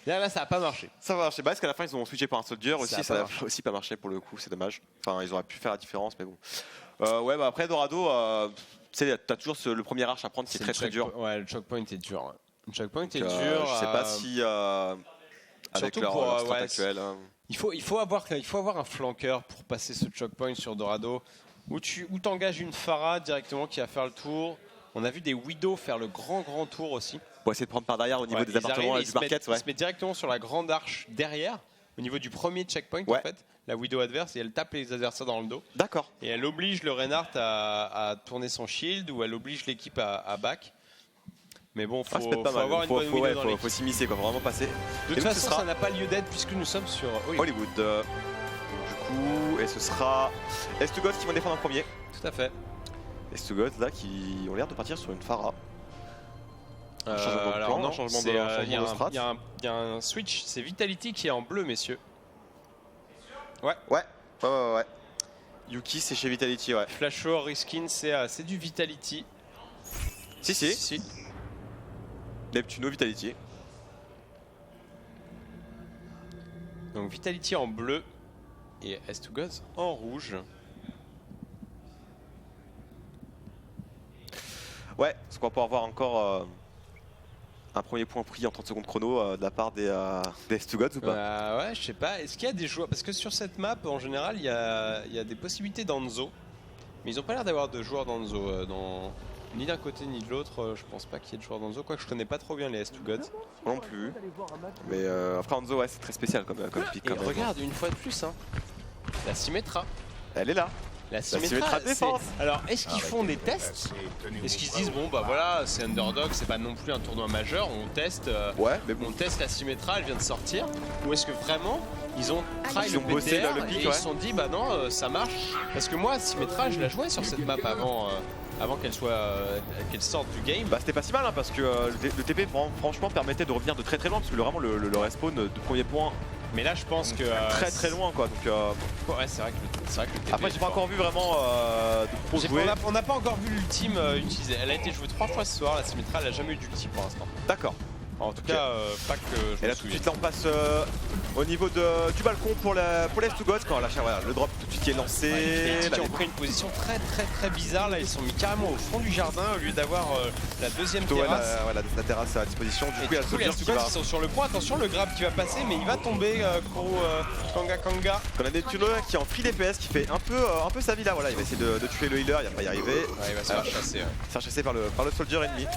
là, ça n'a pas marché. Ça va marcher. Parce qu'à la fin, ils ont switché par un soldier aussi. Ça n'a aussi pas marché pour le coup. C'est dommage. Enfin, ils auraient pu faire la différence, mais bon. Ouais, bah après Dorado, tu sais, t'as toujours le premier arche à prendre qui est très très dur. Ouais, le choke point est dur. Ouais. Le choke point est dur. Je sais pas si avec leur strat actuel. Il faut avoir un flanqueur pour passer ce choke point sur Dorado, où t'engages une Pharah directement qui va faire le tour. On a vu des Widow faire le grand tour aussi. Pour essayer de prendre par derrière au niveau des appartements et du market. Ils se mettent directement sur la grande arche derrière, au niveau du premier checkpoint en fait. La Widow adverse, et elle tape les adversaires dans le dos. D'accord. Et elle oblige le Reinhardt à tourner son shield, ou elle oblige l'équipe à back. Mais bon, faut avoir une bonne Widow dans l'équipe. Faut s'immiscer, faut vraiment passer. De toute façon, ça n'a pas lieu d'être puisque nous sommes sur Hollywood. Du coup, et ce sera S2Gods qui vont défendre en premier. Tout à fait. S2Gods là qui ont l'air de partir sur une Pharah. Alors non, changement de strat. Il y a un switch, c'est Vitality qui est en bleu, messieurs. Ouais. Yuki, c'est chez Vitality, ouais. Flasho, Riskin, c'est du Vitality. Si. Neptuno, Vitality. Donc Vitality en bleu et S2Gods en rouge. Ouais, est-ce qu'on va pouvoir avoir encore un premier point pris en 30 secondes chrono de la part des S2Gods ou pas? Ouais, je sais pas. Est-ce qu'il y a des joueurs? Parce que sur cette map, en général, il y a des possibilités d'Anzo. Mais ils n'ont pas l'air d'avoir de joueurs d'Anzo. Ni d'un côté ni de l'autre, je pense pas qu'il y ait de joueurs d'Anzo. Quoique je connais pas trop bien les S2Gods. Non plus. Mais après Anzo, ouais, c'est très spécial comme pick. Et regarde, une fois de plus, hein, la Symmetra. Elle est là. La Symmetra défense. Alors, est-ce qu'ils font des tests? Est-ce qu'ils se disent, bon bah voilà, c'est Underdog, c'est pas non plus un tournoi majeur, on teste, on teste la Symétra, elle vient de sortir? Ou est-ce que vraiment, ils ont try le BTR et ils se sont dit, bah non, ça marche? Parce que moi, Symétra, je la jouais sur cette map avant qu'elle sorte du game. Bah c'était pas si mal, hein, parce que le TP franchement permettait de revenir de très très loin, parce que vraiment le respawn de premier point. Mais là, je pense que très loin, quoi. Donc, ouais, c'est vrai que le TP. Après, j'ai pas encore vu vraiment de pro jouer. On n'a pas encore vu l'ultime utilisée. Elle a été jouée 3 fois ce soir. La Symmetra, elle a jamais eu d'ultime pour l'instant. D'accord. En tout cas, pas que je Et là, tout de suite, là, on passe au niveau du balcon pour les S2Gods. Quand le drop tout de suite qui est lancé. Ils ont pris une position très bizarre. Là, ils sont mis carrément au fond du jardin au lieu d'avoir la deuxième terrasse. La terrasse à disposition. Du coup, les S2Gods ils sont sur le point. Attention, le grab qui va passer, mais il va tomber. Kanga. On a Neptuno qui est en free DPS, qui fait un peu sa vie là. Voilà, il va essayer de tuer le healer. Il va pas y arriver. Ouais, il va se faire chasser. Se faire chasser par le soldier ennemi.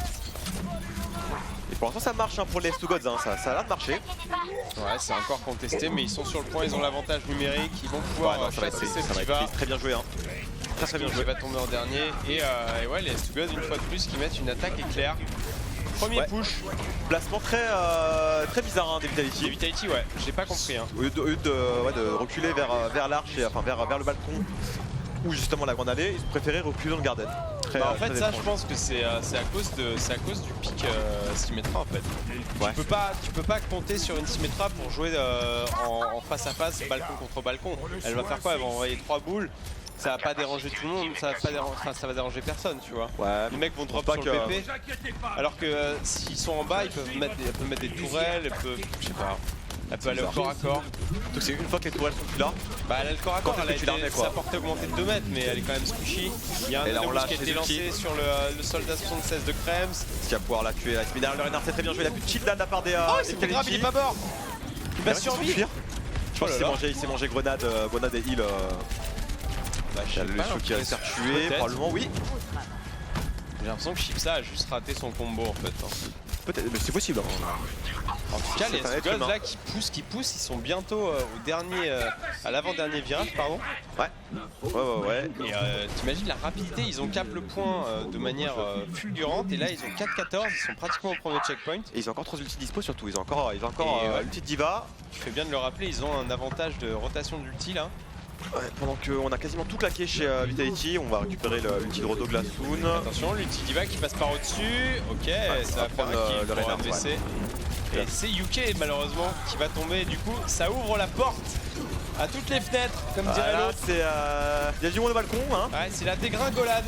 Et pour l'instant ça marche, hein, pour les S2Gods, hein, ça a l'air de marcher. Ouais, c'est encore contesté, mais ils sont sur le point, ils ont l'avantage numérique, ils vont pouvoir chasser cette diva. Très bien joué, hein. Très bien joué. Il va tomber en dernier. Et ouais, les S2Gods, une fois de plus, qui mettent une attaque éclair. Premier push. Placement très bizarre, hein, des Vitality. Des Vitality, ouais, j'ai pas compris. Hein. Au lieu de reculer vers l'arche, enfin vers le balcon, où justement la grande allée, ils préféraient reculer dans le garden. En fait, ça, je pense que c'est à cause du pic Symmetra en fait. Ouais. Tu peux pas compter sur une Symmetra pour jouer en face à face, balcon contre balcon. Elle va faire quoi? Elle va envoyer 3 boules. Ça va pas déranger tout le monde, ça va déranger personne, tu vois. Ouais, les mecs vont drop sur le PP. Alors que s'ils sont en bas, ils peuvent mettre des tourelles, je sais pas. Elle peut aller au corps à corps. Donc c'est une fois que les tourelles sont plus là. Bah elle a le corps à corps, Quand elle a tu la remets, été, quoi. sa portée augmentée de 2 mètres, mais elle est quand même squishy. Il y a un Et là, on Nanobush lâche qui a été les lancé ultis. sur le soldat 76 de Krems. Qui va pouvoir la tuer. La Spinner, le Renard, c'est très bien joué. Il a plus de shield là de la part des. Oh, c'est pas grave, il est pas mort. Il va survivre. Je pense Oh là qu'il s'est mangé grenade et heal. Bah, je sais Le pas, show qui va le faire tuer, peut-être. probablement oui. J'ai l'impression que Chipsa a juste raté son combo en fait. Peut-être, mais c'est possible. Hein. En tout cas, C'est les un être Gods humain. là qui poussent, ils sont bientôt au dernier, à l'avant-dernier virage, pardon. Ouais. Et t'imagines la rapidité, ils ont cap le point de manière fulgurante et là ils ont 4-14, ils sont pratiquement au premier checkpoint. Et ils ont encore 3 ultis dispo surtout, ils ont encore Et, l'ulti de Diva. Tu fais bien de le rappeler, ils ont un avantage de rotation d'ulti là. Ouais, pendant qu'on a quasiment tout claqué chez Vitality, on va récupérer l'ulti de Rodog la Soon. Attention, l'ulti Diva qui passe par au-dessus, ok, ça va faire un kill le pour Reinhardt, MVC. Et c'est UK malheureusement qui va tomber, du coup ça ouvre la porte à toutes les fenêtres, comme dirait Voilà, l'autre. il y a du monde au balcon, hein. Ouais, c'est la dégringolade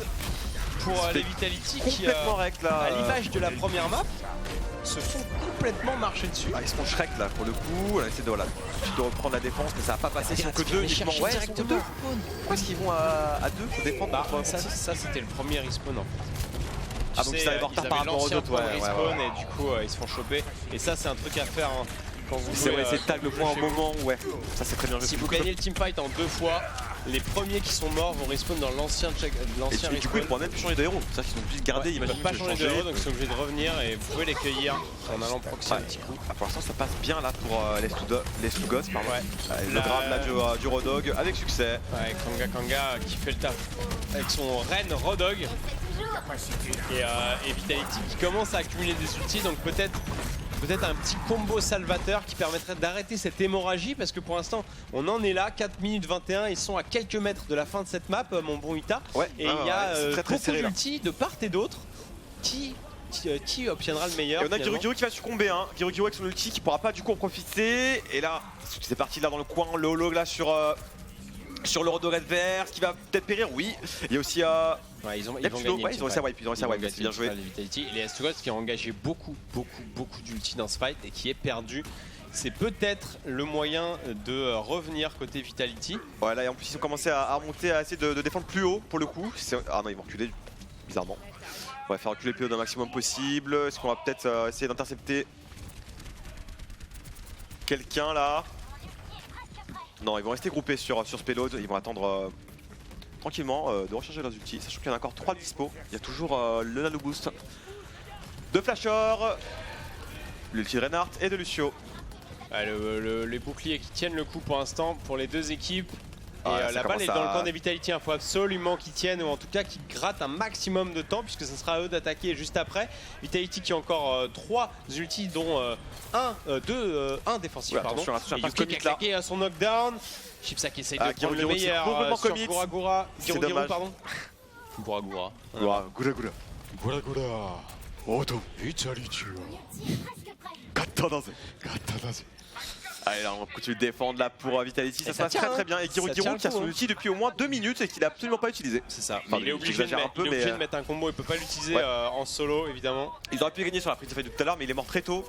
pour les Vitality qui, Complètement rec là. à l'image de la première map, se font complètement marcher dessus. Ils se font Shrek là pour le coup, on essaie de reprendre la défense mais ça va pas passer, ils sont que deux uniquement. Ouais, ils sont que deux. Pourquoi est-ce qu'ils vont à deux pour défendre Bah, contre ça c'était le premier respawn en fait. Ah, donc ça arrive en retard par rapport aux autres, ouais, respawn et du coup ils se font choper. Et ça c'est un truc à faire hein, quand vous C'est jouez. vrai, c'est de tag le point au moment où ça c'est très bien joué. Si vous gagnez le teamfight en 2 fois, les premiers qui sont morts vont respawn dans l'ancien Et du coup ils pourront même plus changer de héros, c'est-à-dire qu'ils ont juste gardé, ils imagine. peuvent pas changer de héros donc ils sont obligés de revenir et vous pouvez les cueillir en allant proxy un petit coup. Pour l'instant ça passe bien là pour les Slugos, pardon. Ouais. Le grab là du Rodog avec succès. Ouais, Kanga qui fait le taf avec son Ren Rodog. Et Vitality qui commence à accumuler des ultis, donc peut-être un petit combo salvateur qui permettrait d'arrêter cette hémorragie parce que pour l'instant on en est là, 4 minutes 21, ils sont à quelques mètres de la fin de cette map mon bon Ita. Et il y a beaucoup d'ultis de part et d'autre qui obtiendra le meilleur. Et on a Giru qui va succomber, hein. Giru avec son ulti qui pourra pas du coup en profiter. Et là, c'est parti là dans le coin, le holo là sur le Rodog adverse qui va peut-être périr, oui. Il y a aussi ouais, ils vont gagner, ils ont réussi à wipe, c'est bien joué. Les Vitality et les Astugods qui ont engagé beaucoup d'ulti dans ce fight et qui est perdu. C'est peut-être le moyen de revenir côté Vitality. Ouais, là et en plus ils ont commencé à remonter, à essayer de défendre plus haut pour le coup. Ah non, ils vont reculer bizarrement. On va faire reculer plus haut d'un maximum possible. Est-ce qu'on va peut-être essayer d'intercepter quelqu'un là? Non, ils vont rester groupés sur ce payload, ils vont attendre tranquillement de recharger leurs ultis, sachant qu'il y en a encore 3 dispo. Il y a toujours le nano boost de Flasher, l'ulti de Reinhardt et de Lucio. Ouais, les boucliers qui tiennent le coup pour l'instant pour les deux équipes. Et la balle est dans le camp des Vitality, il faut absolument qu'ils tiennent ou en tout cas qu'ils grattent un maximum de temps puisque ce sera à eux d'attaquer juste après. Vitality qui a encore 3 ultis dont un défensif, ouais, pardon. Attention, et Yuki qui a claqué son knockdown. Chipsa qui essaye de prendre le meilleur sur Gura. Giru, pardon. Gura. Vitality. Allez là on continue de défendre là pour Vitality, ça se passe très bien et Giru qui a son ulti depuis au moins 2 minutes et qu'il a absolument pas utilisé. C'est ça, enfin, il est obligé de mettre un combo, il peut pas l'utiliser en solo évidemment. Il aurait pu gagner sur la prise de fight de tout à l'heure mais il est mort très tôt,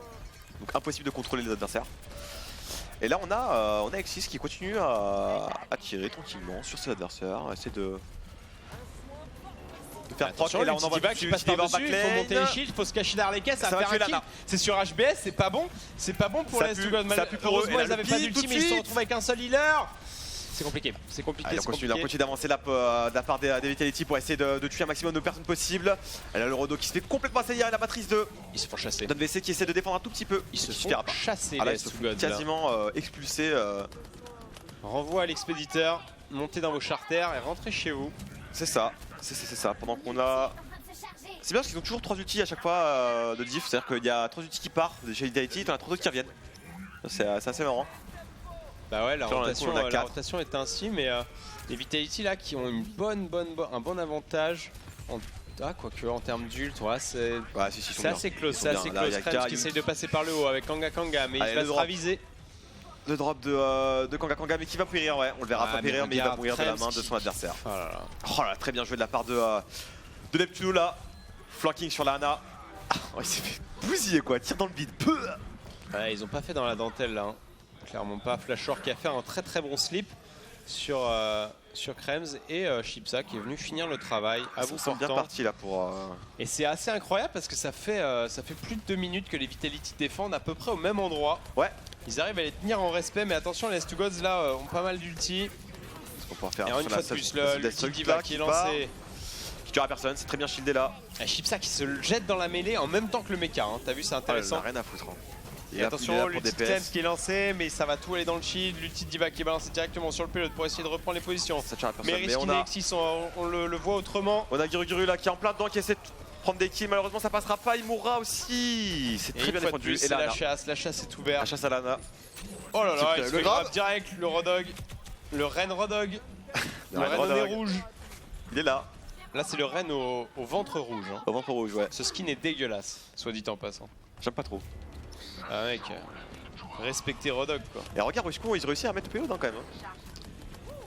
donc impossible de contrôler les adversaires. Et là on a Exis qui continue à tirer tranquillement sur ses adversaires, essayer de faire proc. Et là on envoie Diva qui passe par-dessus, il faut monter les shields, il faut se cacher derrière les caisses, ça va faire un kill. C'est sur HBS, c'est pas bon pour les Astugods. Malheureusement ils avaient pas d'ulti mais ils se sont retrouvés avec un seul healer. C'est compliqué, c'est compliqué. On continue d'avancer là de la part des Vitality pour essayer de tuer un maximum de personnes possible. Et là le Rodog qui se fait complètement assaillir et la matrice de... Ils se font chasser. Don VC qui essaie de défendre un tout petit peu. Ils se font chasser les Astugods. Quasiment expulsés. Renvoi à l'expéditeur, montez dans vos charters et rentrez chez vous. C'est ça, c'est ça. Pendant qu'on a... C'est bien parce qu'ils ont toujours 3 ultis à chaque fois de diff. C'est-à-dire qu'il y a 3 ultis qui partent de chez Vitality et t'en as 3 autres qui reviennent. C'est assez marrant. Bah ouais, la rotation est ainsi, mais les Vitality là qui ont un bon avantage quoique en termes d'ult, c'est assez close, Krems qui essaye de passer par le haut avec Kanga mais il va se raviser. Le drop de Kanga mais qui va périr, ouais, on le verra pas périr mais il va mourir de la main de son adversaire. Oh là, très bien joué de la part de Neptuno là, flanking sur la Ana. Il s'est fait bousiller quoi, tire dans le vide. Ouais, ils ont pas fait dans la dentelle là. Clairement pas. Flashor qui a fait un très bon slip sur Krems et Chipsa qui est venu finir le travail à bout portant. Bien parti là pour. Et c'est assez incroyable parce que ça fait plus de 2 minutes que les Vitality défendent à peu près au même endroit. Ouais. Ils arrivent à les tenir en respect, mais attention, les S2Gods là ont pas mal d'ulti. Faire et une fois de plus, l'ulti Diva qui est lancé. Qui tuera personne, c'est très bien shieldé là. Et Chipsa qui se jette dans la mêlée en même temps que le mecha. Hein. T'as vu, c'est intéressant. Rien à foutre. Hein. Et attention, l'ulti Clems qui est lancé, mais ça va tout aller dans le shield. L'ulti Diva qui est balancé directement sur le pilote pour essayer de reprendre les positions. Mais Risky Nexus, on le voit autrement. On a Giru là qui est en plein dedans, qui essaie de prendre des kills. Malheureusement, ça passera pas. Il mourra aussi. C'est très bien défendu. Et la chasse est ouverte. La chasse à Lana. Oh là là, il se grave direct le Rodog. Le Ren Rodog. Le Ren au nez rouge. Il est là. Là, c'est le Ren au ventre rouge. Hein. Au ventre rouge, ouais. Ce skin est dégueulasse, soit dit en passant. J'aime pas trop. Ah mec, respecter Rodog quoi. Et regarde Wishkon, ils réussissent à mettre PO dedans quand même.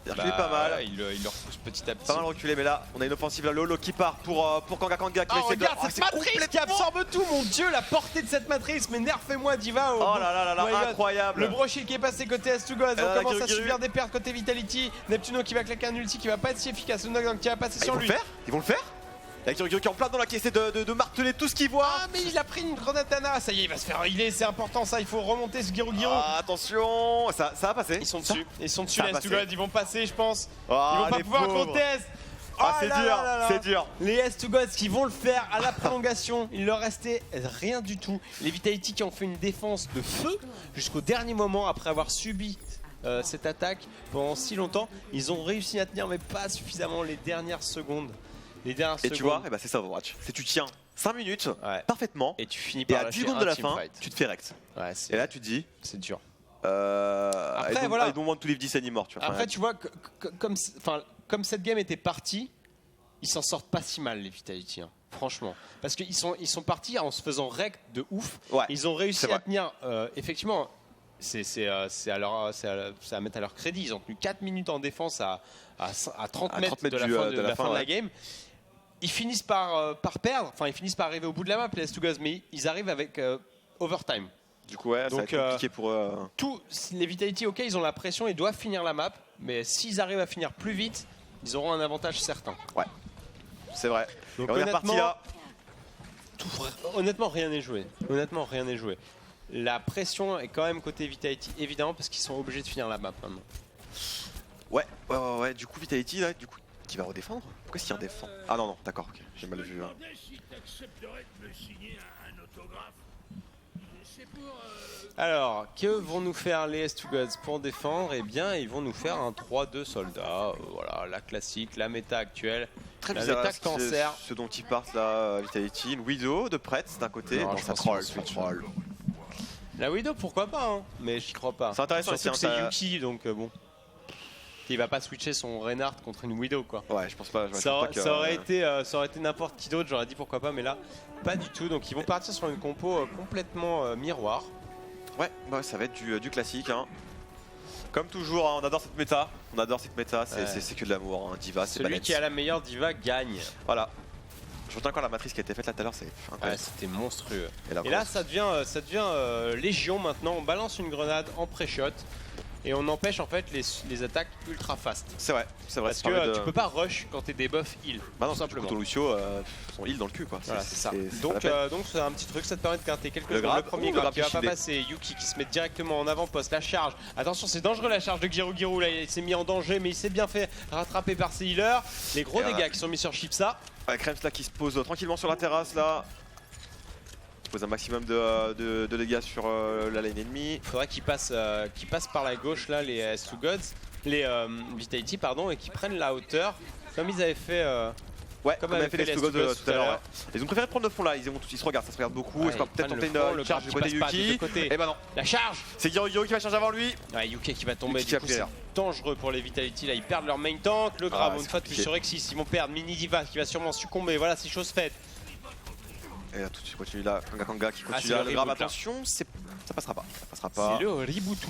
Il a reculé pas mal. Il le repousse petit à petit. Pas mal reculé, mais là, on a une offensive là. Lolo qui part pour Kanga qui va essayer de. Regarde cette matrice qui absorbe tout, mon dieu, la portée de cette matrice. Mais nerfez-moi Diva. Oh là là, incroyable. Le brochet qui est passé côté S2Gods. On commence à subir des pertes côté Vitality. Neptuno qui va claquer un ulti qui va pas être si efficace. Le knockdown qui va passer sur lui. Ils vont le faire. Avec Giru qui est en plein dans la qui essaie de marteler tout ce qu'il voit. Ah mais il a pris une grenade Ana. Ça y est, il va se faire healer, c'est important ça, il faut remonter ce Giru. Attention, ça va passer. Ils sont dessus, les S2Gods, ils vont passer je pense. Ils vont pas pouvoir contest. C'est dur. Les S2Gods qui vont le faire à la prolongation. Il leur restait rien du tout. Les Vitality qui ont fait une défense de feu jusqu'au dernier moment après avoir subi cette attaque pendant si longtemps. Ils ont réussi à tenir mais pas suffisamment les dernières secondes. Et tu vois, c'est ça Overwatch. C'est tu tiens 5 minutes parfaitement et tu finis par à 10 secondes de la fin, tu te fais Rex. Et là tu te dis, c'est dur. Après voilà. I don't want to leave this anymore. Tu vois. Après tu vois, comme cette game était partie, ils s'en sortent pas si mal les Vitality, hein, franchement. Parce qu'ils sont partis en se faisant Rex de ouf. Ils ont réussi à tenir, effectivement, c'est à mettre à leur crédit. Ils ont tenu 4 minutes en défense à 30 mètres de la fin de la game. Ils finissent par perdre, enfin ils finissent par arriver au bout de la map les S2Gods, mais ils arrivent avec overtime. Du coup ça va être compliqué pour eux. Les Vitality, ok, ils ont la pression, ils doivent finir la map, mais s'ils arrivent à finir plus vite, ils auront un avantage certain. Ouais, c'est vrai. Donc on est reparti là. Honnêtement, rien n'est joué. La pression est quand même côté Vitality, évidemment, parce qu'ils sont obligés de finir la map maintenant. Ouais. Du coup, Vitality, là, qui va redéfendre. Pourquoi s'il redéfend? Ah non, d'accord, ok, j'ai mal vu. Alors, que vont nous faire les S2Gods pour défendre? Eh bien, ils vont nous faire un 3-2 soldats. Voilà, la classique, la méta actuelle. Très bizarre, la méta cancer. Ce dont ils partent là, Vitality. Une Widow de prête d'un côté. Non, ça troll. La Widow, pourquoi pas, hein, mais j'y crois pas. C'est intéressant, surtout que c'est Yuki, donc bon. Il va pas switcher son Reinhardt contre une Widow quoi. Ouais, je pense pas. Ça aurait été n'importe qui d'autre, j'aurais dit pourquoi pas, mais là pas du tout. Donc ils vont partir sur une compo complètement miroir. Ouais, ça va être du classique. Hein. Comme toujours, hein, on adore cette méta. C'est que de l'amour. Hein. Diva, c'est celui qui a la meilleure Diva gagne. Voilà. Je retiens encore la matrice qui a été faite là tout à l'heure, c'est incroyable. C'était monstrueux. Et là ça devient Légion maintenant. On balance une grenade en pré-shot. Et on empêche en fait les attaques ultra fast. C'est vrai. Parce que tu peux pas rush quand t'es debuff heal. Bah non, simplement. Ton Lucio, son heal dans le cul quoi. Voilà, c'est ça. Donc c'est un petit truc, ça te permet de gratter quelques secondes. Le premier grab qui va pas passer. Yuki qui se met directement en avant-poste. La charge. Attention, c'est dangereux la charge de Giru. Là, il s'est mis en danger, mais il s'est bien fait rattraper par ses healers. Les gros dégâts qui sont mis sur Chipsa. Ouais, Krems là qui se pose tranquillement sur la terrasse là. Pose un maximum de dégâts sur la lane ennemie. Il faudrait qu'ils passent par la gauche là, les S2Gods, les Vitality pardon, et qu'ils prennent la hauteur comme ils avaient fait. Comme avaient fait les S2Gods tout à l'heure. Ils ont préféré prendre le fond là, ils se regardent, ça se regarde beaucoup. Ils vont peut-être tenter une charge du côté Yuki. Et bah non, la charge. C'est Giru qui va charger avant lui. Ouais, Yuki qui va tomber. Du coup, c'est dangereux pour les Vitality là, ils perdent leur main tank. Le grab une fois de plus sur Exis, ils vont perdre Mini Diva qui va sûrement succomber. Voilà, c'est chose faite. Et là, tout de suite, continue là, Kanga qui continue là, le grab, attention, ça passera pas. C'est le Riboutou.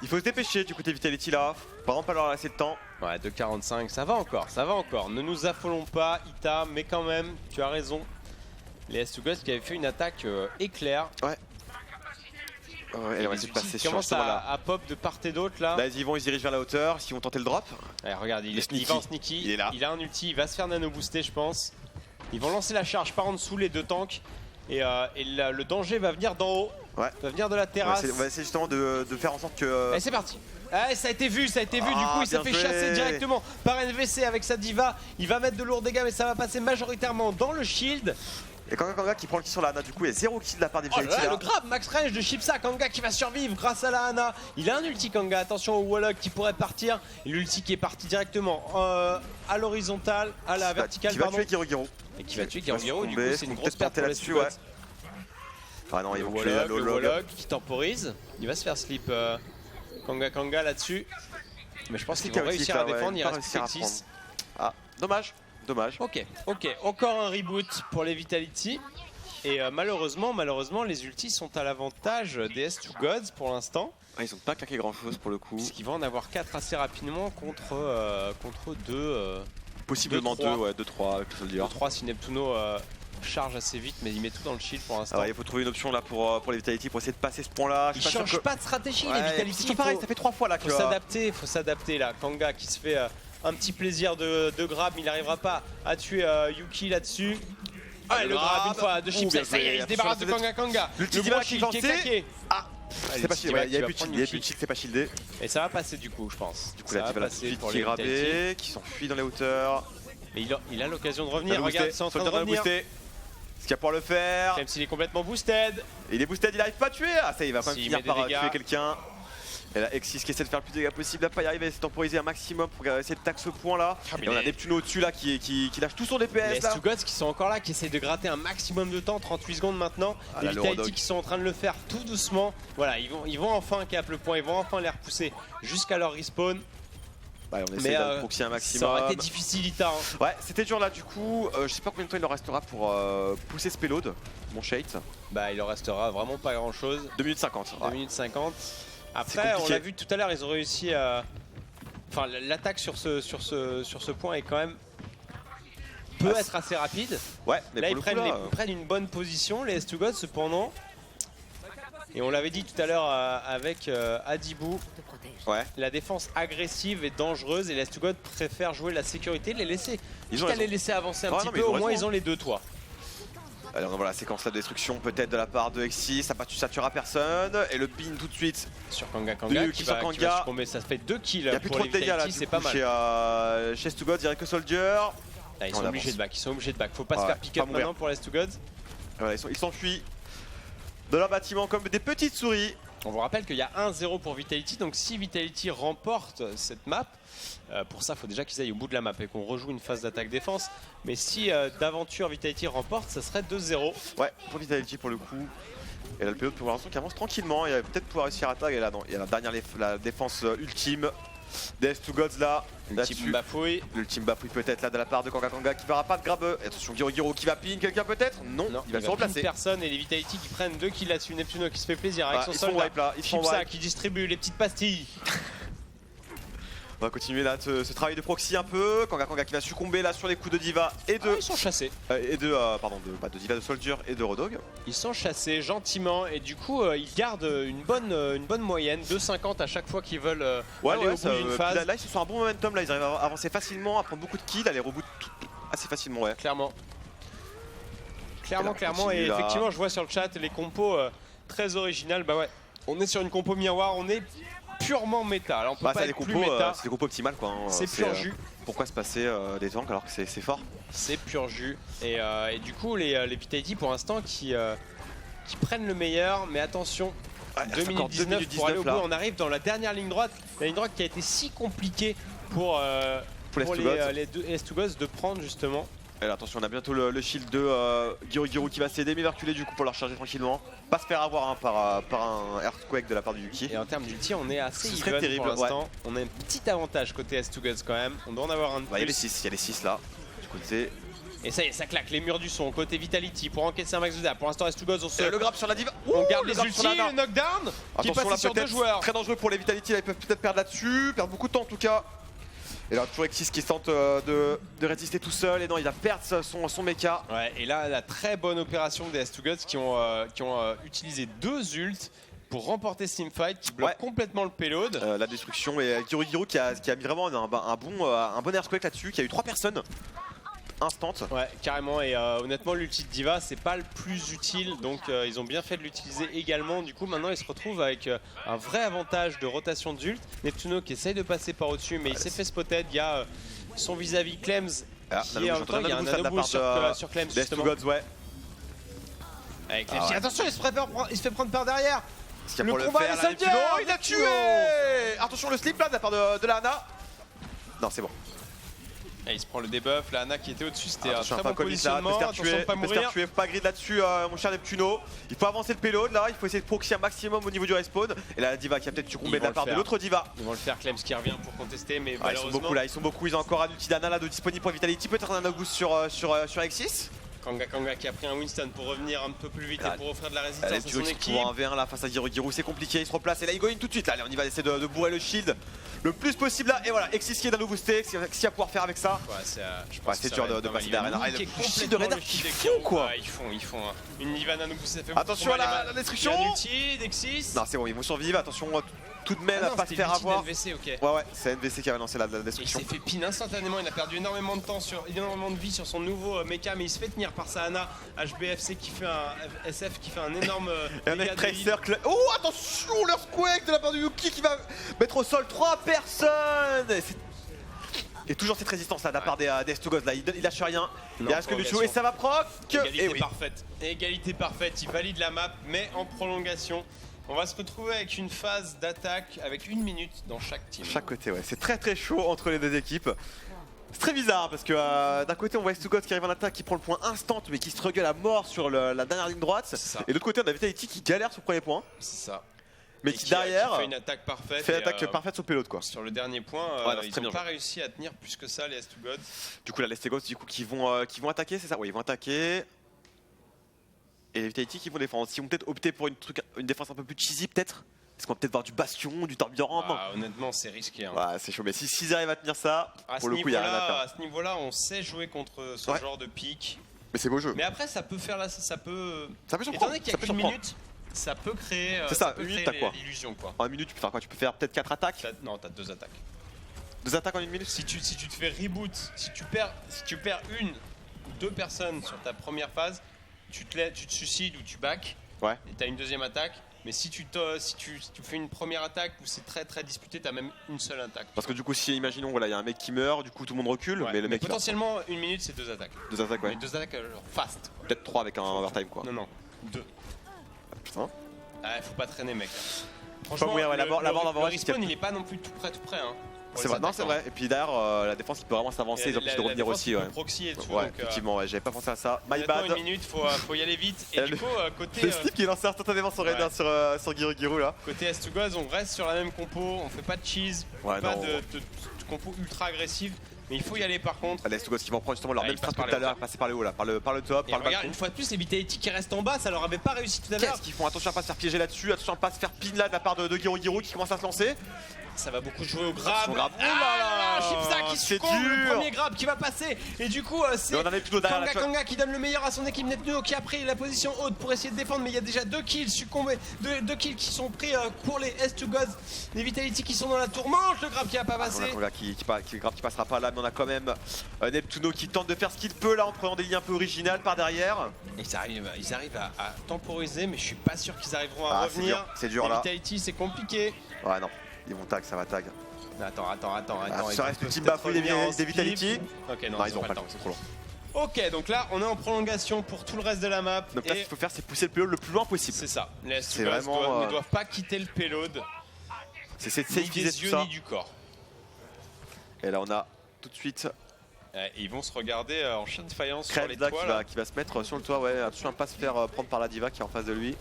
Il faut se dépêcher du côté Vitality là, par exemple pas leur laisser de temps. Ouais, 2,45, ça va encore. Ne nous affolons pas, Ita, mais quand même, tu as raison. Les S2Gods qui avaient fait une attaque éclair. Ouais. Ouais, les ultis commencent à pop de part et d'autre là. Là ils se dirigent vers la hauteur, s'ils vont tenter le drop. Ouais, regarde, il va en sneaky, il est là. Il a un ulti, il va se faire nano booster je pense. Ils vont lancer la charge par en dessous les deux tanks. Et le danger va venir d'en haut, va venir de la terrasse. On va essayer justement de faire en sorte que... Et c'est parti. Ah, ça a été vu, du coup il s'est fait chasser directement par NVC avec sa diva. Il va mettre de lourds dégâts mais ça va passer majoritairement dans le shield. Et Kanga qui prend le kill sur la Ana, du coup il y a 0 kill de la part des Vitality. Le grab max range de Chipsa, Kanga qui va survivre grâce à la Ana. Il a un ulti Kanga, attention au Warlock qui pourrait partir. L'ulti qui est parti directement à l'horizontale, à la verticale. Qui va tuer Girogiru. Et qui va tuer Girogiru, du coup c'est une grosse perte là-dessus. Ah non, il va tuer le Warlock qui temporise. Il va se faire slip Kanga là-dessus. Mais je pense qu'ils vont réussir à défendre, il reste 6. Ah, dommage. Ok, encore un reboot pour les Vitality. Et malheureusement, les ultis sont à l'avantage des S2 Gods pour l'instant. Ils n'ont pas claqué grand chose pour le coup. Parce qu'ils vont en avoir 4 assez rapidement contre 2. Possiblement 2, 2-3 avec le soldier. 2-3 si Neptuno charge assez vite, mais il met tout dans le shield pour l'instant. Il faut trouver une option là pour les Vitality pour essayer de passer ce point là. Ils changent pas de stratégie les Vitality. C'est pareil, ça fait 3 fois là que. Faut s'adapter là. Kanga qui se fait un petit plaisir de grab, mais il n'arrivera pas à tuer Yuki là-dessus. Ah, le grab une fois de Chipsa, ça y est, il se débarrasse de Kanga. L'ulti gros qui est claqué. Ah, c'est pas shieldé, il n'y a plus de shield, c'est pas shieldé. Et ça va passer du coup, je pense. Du coup, la diva qui est grabée, qui s'enfuit dans les hauteurs. Mais il a l'occasion de revenir, regarde, c'est en train de revenir. Est-ce qu'il va pouvoir le faire? Même s'il est complètement boosted. Il est boosted, il n'arrive pas à tuer. Ah ça, il va quand même finir par tuer quelqu'un. Et là, Exis qui essaie de faire le plus de dégâts possible, il va pas y arriver, il essaie de temporiser un maximum pour essayer de taxer ce point là. Et on a Neptuno au-dessus là qui lâche tout son DPS. Les S2 Gods qui sont encore là, qui essayent de gratter un maximum de temps, 38 secondes maintenant. Les Vitality qui sont en train de le faire tout doucement. Voilà, ils vont enfin cap le point, ils vont enfin les repousser jusqu'à leur respawn. Ouais, on essaie de proxy un maximum. Ça aurait été difficile Ita. Ouais, c'était dur là du coup. Je sais pas combien de temps il leur restera pour pousser ce payload, mon Shade. Bah il leur restera vraiment pas grand chose. 2 minutes 50. 2 minutes 50. Après, on l'a vu tout à l'heure, ils ont réussi à... Enfin, l'attaque sur ce point est quand même... peut être assez rapide. Ouais, mais là, ils prennent une bonne position, les S2 Gods, cependant. Et on l'avait dit tout à l'heure avec Adibou. Ouais. La défense agressive est dangereuse et les S2 Gods préfèrent jouer la sécurité, les laisser avancer un petit peu, au moins ils ont les deux toits. Alors voilà, séquence de destruction peut-être de la part de Exis, ça tuera personne. Et le pin tout de suite sur Kanga qui va succomber, ça fait 2 kills. Il n'y a plus trop de dégâts là, c'est pas mal. Chez S2 Gods, direct que Soldier. Là, ils sont obligés de back, faut pas se faire pick up maintenant pour les S2 Gods. Voilà, ils s'enfuient de leur bâtiment comme des petites souris. On vous rappelle qu'il y a 1-0 pour Vitality, donc si Vitality remporte cette map, pour ça il faut déjà qu'ils aillent au bout de la map et qu'on rejoue une phase d'attaque-défense. Mais si d'aventure Vitality remporte, ça serait 2-0. Ouais, pour Vitality pour le coup. Et là le pilote pour l'instant qui avance tranquillement, il va peut-être pouvoir réussir à tag. Et là non, il y a la défense ultime des S2 Gods là. L'ultime bafouille. L'ultime bafouille peut-être là de la part de Kanga qui verra pas de grab. Attention Girogiru qui va pin quelqu'un peut-être. Non, il va se replacer. Personne et les Vitality qui prennent 2 kills là-dessus. Neptuno qui se fait plaisir avec son soldat. Chipsa qui distribue les petites pastilles. On va continuer là ce travail de proxy un peu. Kanga qui va succomber là sur les coups de Diva et de... ils sont chassés. Et de Diva, de Soldier et de Rodog. Ils sont chassés gentiment et du coup ils gardent une bonne moyenne, 2,50 à chaque fois qu'ils veulent aller au bout d'une phase. Là ils sont sur un bon momentum, là ils arrivent à avancer facilement, à prendre beaucoup de kills, à les reboot assez facilement. Ouais. Clairement. Et effectivement je vois sur le chat les compos très originales. Bah ouais, on est sur une compo miroir, on est purement méta. Alors on peut pas être plus méta. C'est des compos optimales quoi. C'est pur jus. Pourquoi se passer des tanks alors que c'est fort? C'est pur jus. Et du coup les Vitality pour l'instant qui prennent le meilleur, mais attention, 2 minutes 19 pour aller au bout. On arrive dans la dernière ligne droite. La ligne droite qui a été si compliquée pour les S2 Gods de prendre justement. Et là, attention, on a bientôt le shield de Girogiru qui va céder, mais va reculer du coup pour leur charger tranquillement. Pas se faire avoir par un Earthquake de la part du Yuki. Et en termes d'ulti, on est assez even pour l'instant. On a un petit avantage côté S2 Gods quand même. On doit en avoir un de plus. Il y a les 6 là, du côté. Et ça y est, ça claque, les murs du son, côté Vitality pour encaisser un max de dégâts. Pour l'instant, S2 Gods, le grab sur la diva. On garde les ultis, le knockdown qui passe sur 2 joueurs. Très dangereux pour les Vitality, là, ils peuvent peut-être perdre là-dessus, perdre beaucoup de temps en tout cas. Et là, toujours Exis qui tente de résister tout seul. Et non, il va perdre son mecha. Ouais, et là, la très bonne opération des S2 Gods qui ont utilisé 2 ults pour remporter ce teamfight, qui bloque complètement le payload. La destruction et Girogiru qui a mis vraiment un bon earthquake là-dessus, qui a eu 3 personnes. Instant. Ouais, carrément. Et honnêtement, l'ulti de D.Va, c'est pas le plus utile. Donc, ils ont bien fait de l'utiliser également. Du coup, maintenant, ils se retrouvent avec un vrai avantage de rotation d'ult. Neptuno qui essaye de passer par au-dessus, mais il s'est fait spotted. Il y a son vis-à-vis Clems qui est en même temps. Il y a un nanoboost sur Clems, justement. Gods, ouais. Avec Clems. Attention, il se fait prendre par derrière. Le combat est samedi. Il a tué. Attention, le slip là de la part de la Ana. Non, c'est bon. Et il se prend le debuff, la Ana qui était au-dessus, c'était un très bon là, positionnement, attention de pas mourir. Faut pas grid là-dessus, mon cher Neptuno. Il faut avancer le payload là, il faut essayer de proxy un maximum au niveau du respawn. Et là, la D.Va qui a peut-être succombé de la part de l'autre D.Va. Ils vont le faire, Clems qui revient pour contester, mais malheureusement... Ils sont beaucoup, ils ont encore un ulti d'Ana là de disponible pour Vitality, peut-être un Nanoboost sur X6. Kanga qui a pris un Winston pour revenir un peu plus vite et pour offrir de la résistance à son équipe. Un V1 là face à Girogiru, c'est compliqué, il se replace et là il go in tout de suite. Allez, on y va essayer de bourrer le shield le plus possible là. Et voilà, X6 qui est nano boosté, qu'est-ce qu'il y a à pouvoir faire avec ça? C'est dur de passer derrière. Le shield de Renard qui font quoi? Ils font une Niva nano boosté. Attention à la destruction. X6. Non, c'est bon, ils vont survivre. Attention tout de même à pas se faire avoir. Ouais, c'est NVC qui a lancé la destruction. Il s'est fait pin instantanément, il a perdu énormément de temps, énormément de vie sur son nouveau mecha, mais il se fait tenir par sa Ana. HBFC qui fait un SF qui fait un énorme. Et un Tracer. Oh, attention, l'earthquake de la part du Yuki qui va mettre au sol 3 personnes. Et toujours cette résistance là de la part des S2Gods là, il lâche rien. Il reste que du show et ça va proc. Égalité parfaite. Égalité parfaite, il valide la map, mais en prolongation. On va se retrouver avec une phase d'attaque avec 1 minute dans chaque team. Chaque côté, ouais. C'est très chaud entre les deux équipes. C'est très bizarre parce que d'un côté on voit S2Gods qui arrive en attaque, qui prend le point instant mais qui struggle à mort sur la dernière ligne droite. Et de l'autre côté on a Vitality qui galère sur le premier point. C'est ça. Mais qui derrière fait une attaque parfaite. Fait l'attaque parfaite sur le payload quoi. Sur le dernier point, ils n'ont pas réussi à tenir plus que ça les S2Gods. Du coup là les S2Gods qui vont attaquer, c'est ça? Oui, ils vont attaquer. Et les Vitality qui vont défendre. Ils vont peut-être opter pour une défense un peu plus cheesy peut-être. Est-ce qu'on va peut-être voir du Bastion, du Tourbillon? Honnêtement c'est risqué. Hein. Ouais, c'est chaud, mais s'ils arrivent à tenir ça, pour le coup il y a rien à faire. À ce niveau-là, on sait jouer contre ce genre de pick. Mais c'est beau jeu. Mais après ça peut faire ça peut surprendre. Étant donné qu'il y a qu'une minute, ça peut créer l'illusion quoi. En 1 minute tu peux faire quoi? Tu peux faire peut-être 4 attaques? Non, t'as 2 attaques. 2 attaques en 1 minute? Si tu te fais reboot, si tu perds 1 ou 2 personnes sur ta première phase, tu te suicides ou tu back, et t'as une deuxième attaque. Mais si tu fais une première attaque où c'est très disputé, t'as même une seule attaque. Parce que du coup, si imaginons, voilà, il y a un mec qui meurt, du coup tout le monde recule, mais le mec. Potentiellement, 1 minute c'est 2 attaques. 2 attaques, ouais. Mais 2 attaques fast. Peut-être 3 avec un overtime, quoi. Non, 2. Putain. Faut pas traîner, mec. Franchement, le respawn il est pas non plus tout près. Hein. C'est vrai, non, c'est vrai. Et puis derrière, la défense, il peut vraiment s'avancer, ils ont pu de revenir aussi. Proxy et tout. Ouais, effectivement, j'avais pas pensé à ça. My bad. 1 minute, faut y aller vite. Et du coup, côté. Le slip qui est lancé instantanément sur Rainer sur Girogiru là. Côté S2Gods, on reste sur la même compo, on fait pas de cheese, pas de compo ultra agressive. Mais il faut y aller par contre. Les S2Gods qui vont prendre justement leur même strat que tout à l'heure, passer par le haut là, par le top, par le balcon. Une fois de plus, les Vitality qui restent en bas, ça leur avait pas réussi tout à l'heure. Qu'est-ce qu'ils font? Attention à pas se faire piéger là-dessus, attention à pas se faire pin là de la part de Girogiru qui commence à se lancer. Ça va beaucoup jouer au grab. Chipsa qui succombe, le premier grab qui va passer. Et du coup, c'est Kanga qui donne le meilleur à son équipe. Neptuno qui a pris la position haute pour essayer de défendre. Mais il y a déjà 2 kills succombés, 2 kills qui sont pris pour les S2Gods. Les Vitality qui sont dans la tourmente. Le grab qui a pas passé. Le grab qui passera pas là, mais on a quand même Neptuno qui tente de faire ce qu'il peut là en prenant des lignes un peu originales par derrière. Ils arrivent à temporiser, mais je suis pas sûr qu'ils arriveront à revenir. C'est dur là. Les Vitality, c'est compliqué. Ouais, non. Ils vont tag, ça va tag. Attends. Ça reste une team bafouille des Vitality. Ok, non, ils ont pas le temps, c'est trop long. Ok, donc là, on est en prolongation pour tout le reste de la map. Donc là, ce qu'il faut faire, c'est pousser le payload le plus loin possible. C'est ça. Les S2Gods ne doivent pas quitter le payload. C'est cette safe'iser tout ça. Ni du corps. Et là, on a tout de suite. Ils vont se regarder en chien de faïence sur les toits. Qui va se mettre sur le toit, ouais. Attention à ne pas se faire prendre par la D.Va qui est en face de lui.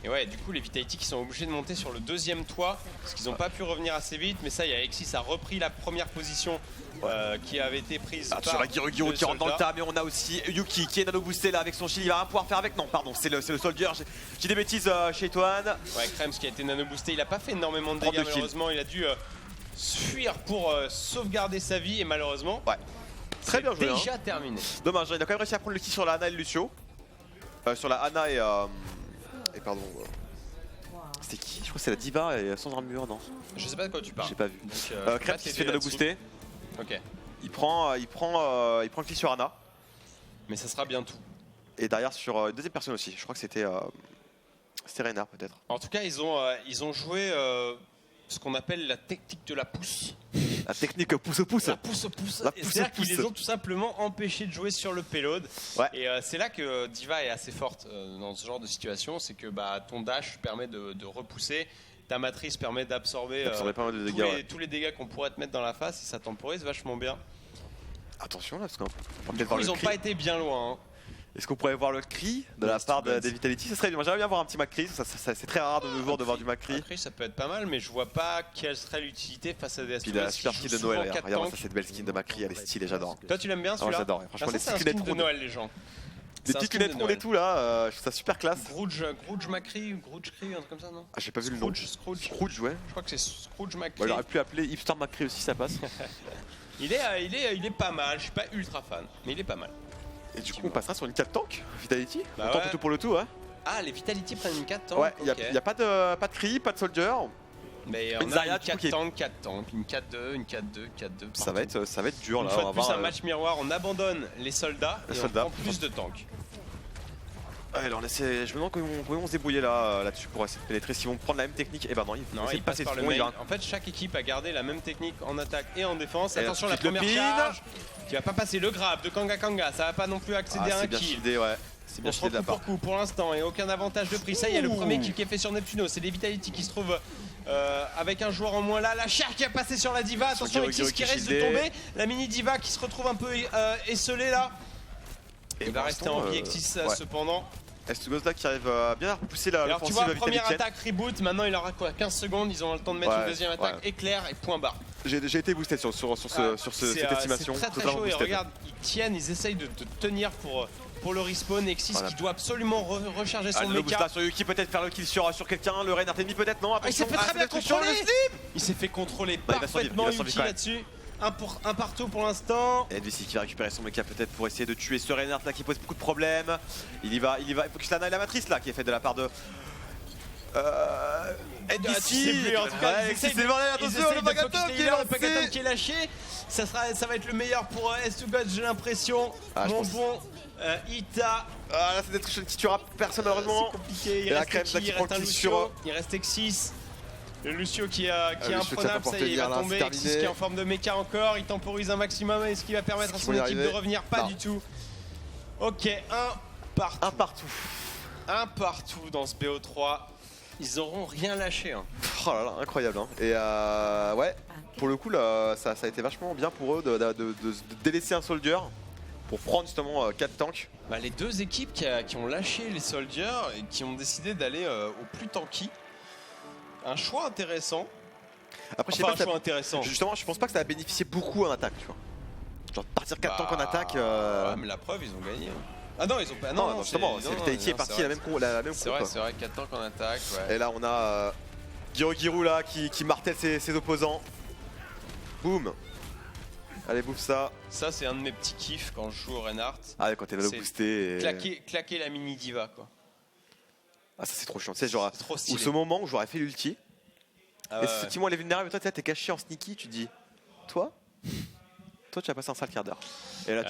Et ouais, du coup, les Vitality qui sont obligés de monter sur le 2e toit parce qu'ils n'ont pas pu revenir assez vite. Mais ça, il y a X6 a repris la première position qui avait été prise. Sur la Girogiru qui rentre dans le tas, mais on a aussi Yuki qui est nano boosté là avec son shield. Il va rien pouvoir faire avec. Non, pardon, c'est le soldier. J'ai dit des bêtises chez Toan. Ouais, Krems qui a été nano boosté. Il a pas fait énormément de dégâts, malheureusement. Il a dû fuir pour sauvegarder sa vie et malheureusement. Ouais. Très bien joué. Déjà terminé. Dommage, il a quand même réussi à prendre le kill sur la Ana et le Lucio. Sur la Ana et pardon. C'était qui? Je crois que c'est la Diva et sans armure, non? Je sais pas de quoi tu parles. J'ai pas vu. Donc, Crème qui se fait nano booster. Ok. Il prend le kill sur Ana. Mais ça sera bien tout. Et derrière sur une deuxième personne aussi. Je crois que c'était Reinhardt peut-être. En tout cas, ils ont joué ce qu'on appelle la technique de la pousse. La technique pouce au pouce. La pousse au pouce. La pousse au C'est-à-dire qu'ils pouce. les ont tout simplement empêchés de jouer sur le payload. Ouais. Et c'est là que Diva est assez forte dans ce genre de situation. C'est que ton dash permet de repousser. Ta matrice permet d'absorber pas mal de dégâts, tous les dégâts qu'on pourrait te mettre dans la face. Et ça temporise vachement bien. Attention là, parce qu'on Ils n'ont pas été bien loin. Hein. Est-ce qu'on pourrait voir le cri de la part des Vitality? Ça serait bien. J'aimerais bien voir un petit McCree. C'est très rare de nos jours de voir du McCree. McCree, ça peut être pas mal, mais je vois pas quelle serait l'utilité face à des Puis la super skin de Noël. Regarde, ça c'est une belle skin de McCree. Elle est stylée, j'adore. Toi, tu l'aimes bien celui-là? J'adore. Franchement, les c'est un petites skin de Noël, les gens. Des petites lunettes rondes et tout là, je trouve ça super classe. Grudge McCree ou Grudge Cree, un truc comme ça, non? Ah, j'ai pas vu le nom. Scrooge, ouais. Je crois que c'est Scrooge McCree. Ouais, j'aurais pu appeler Hipster McCree aussi, ça passe. Il est pas mal, je suis pas ultra fan, mais il est pas mal. Et du coup, on passera sur une 4 tank Vitality. Bah On tente ouais. le tout pour le tout, ouais. Ah, les Vitality prennent une 4 tank. Ouais, il ok. y a pas de cri, pas de soldier. Mais Une on a Zarya, une du coup, 4 tank, une 4-2, une 4-2, 4-2. Ça va être dur Une là. fois on de va plus, voir, un match miroir, on abandonne les soldats et on prend plus de tanks. Ouais, alors je me demande comment ils vont se débrouiller là-dessus pour essayer de pénétrer. S'ils vont prendre la même technique, et ben non, ils vont essayer ils de passer passent par ce le front. main. En fait, chaque équipe a gardé la même technique en attaque et en défense. Et Attention, la ensuite, le première pin. charge qui va pas passer le grab de Kanga, ça va pas non plus accéder à un C'est bien kill. shieldé, ouais. C'est bien On se shieldé de la retrouve part. pour coup pour l'instant et aucun avantage de prix. Ça y est, le premier kill qui est fait sur Neptuno, c'est les Vitality qui se trouvent avec un joueur en moins là. La Cher qui a passé sur la Diva. Attention, Exis qui risque de tomber. La mini Diva qui se retrouve un peu esselée là. Il va rester en vie, Exis cependant. Estugos là qui arrive à bien repousser la Alors tu l'offensive vois, première Vitality. attaque reboot, maintenant il aura quoi 15 secondes, ils ont le temps de mettre une deuxième attaque, éclair et point barre. J'ai été boosté sur cette estimation. C'est très chaud et regarde, ils tiennent, ils essayent de tenir pour le respawn. Exis qui doit absolument recharger son mecha. Sur Yuki, peut-être faire le kill sur quelqu'un, le Reinhardt ennemi peut-être, non? Il s'est fait très bien contrôler. Il s'est fait contrôler parfaitement Yuki là-dessus. Un partout pour l'instant. Et NVC qui va récupérer son mecha peut-être pour essayer de tuer ce Reinhardt là qui pose beaucoup de problèmes. Il focus la matrice là qui est faite de la part de NVC. En tout cas, ils essayent de attention, le Pagatom qui est lâché. Ça va être le meilleur pour Estugos, j'ai l'impression. Mon bon Ita. Ah là c'est des trucs qui tuera personne malheureusement. C'est compliqué. Il reste un Lucio. Il reste Exis. Le Lucio qui est Lucio imprenable, ça y est, il va là, tomber. c'est Exis terminé. qui est en forme de mecha encore, il temporise un maximum. Est-ce qu'il va permettre à son équipe de revenir? Pas du tout. Ok, un partout dans ce BO3. Ils auront rien lâché. Hein. Oh là là, incroyable. Hein. Et ouais, pour le coup, là, ça a été vachement bien pour eux de délaisser un soldier pour prendre justement 4 tanks. Bah, les deux équipes qui ont lâché les soldiers et qui ont décidé d'aller au plus tanky. Un choix intéressant. Après, un choix intéressant. Justement, je pense pas que ça a bénéficié beaucoup en attaque, tu vois. Genre partir 4 tanks en attaque. Ouais, mais la preuve, ils ont gagné. Ah non, ils ont pas. Non, justement, c'est Vitality est parti la même coupe. C'est vrai, 4 tanks en attaque. Ouais. Et là, on a Girogiru là qui martèle ses opposants. Boum. Allez, bouffe ça. Ça, c'est un de mes petits kiffs quand je joue au Reinhardt. Ah, quand t'es là boosté. Claquer la mini diva, quoi. Ah, ça c'est trop chiant. Tu sais, genre, trop stylé. ou ce moment où j'aurais fait l'ulti. Ah, et effectivement, les vulnérables, toi, t'es caché en sneaky, tu dis, toi, tu as passé un sale quart d'heure. Et là,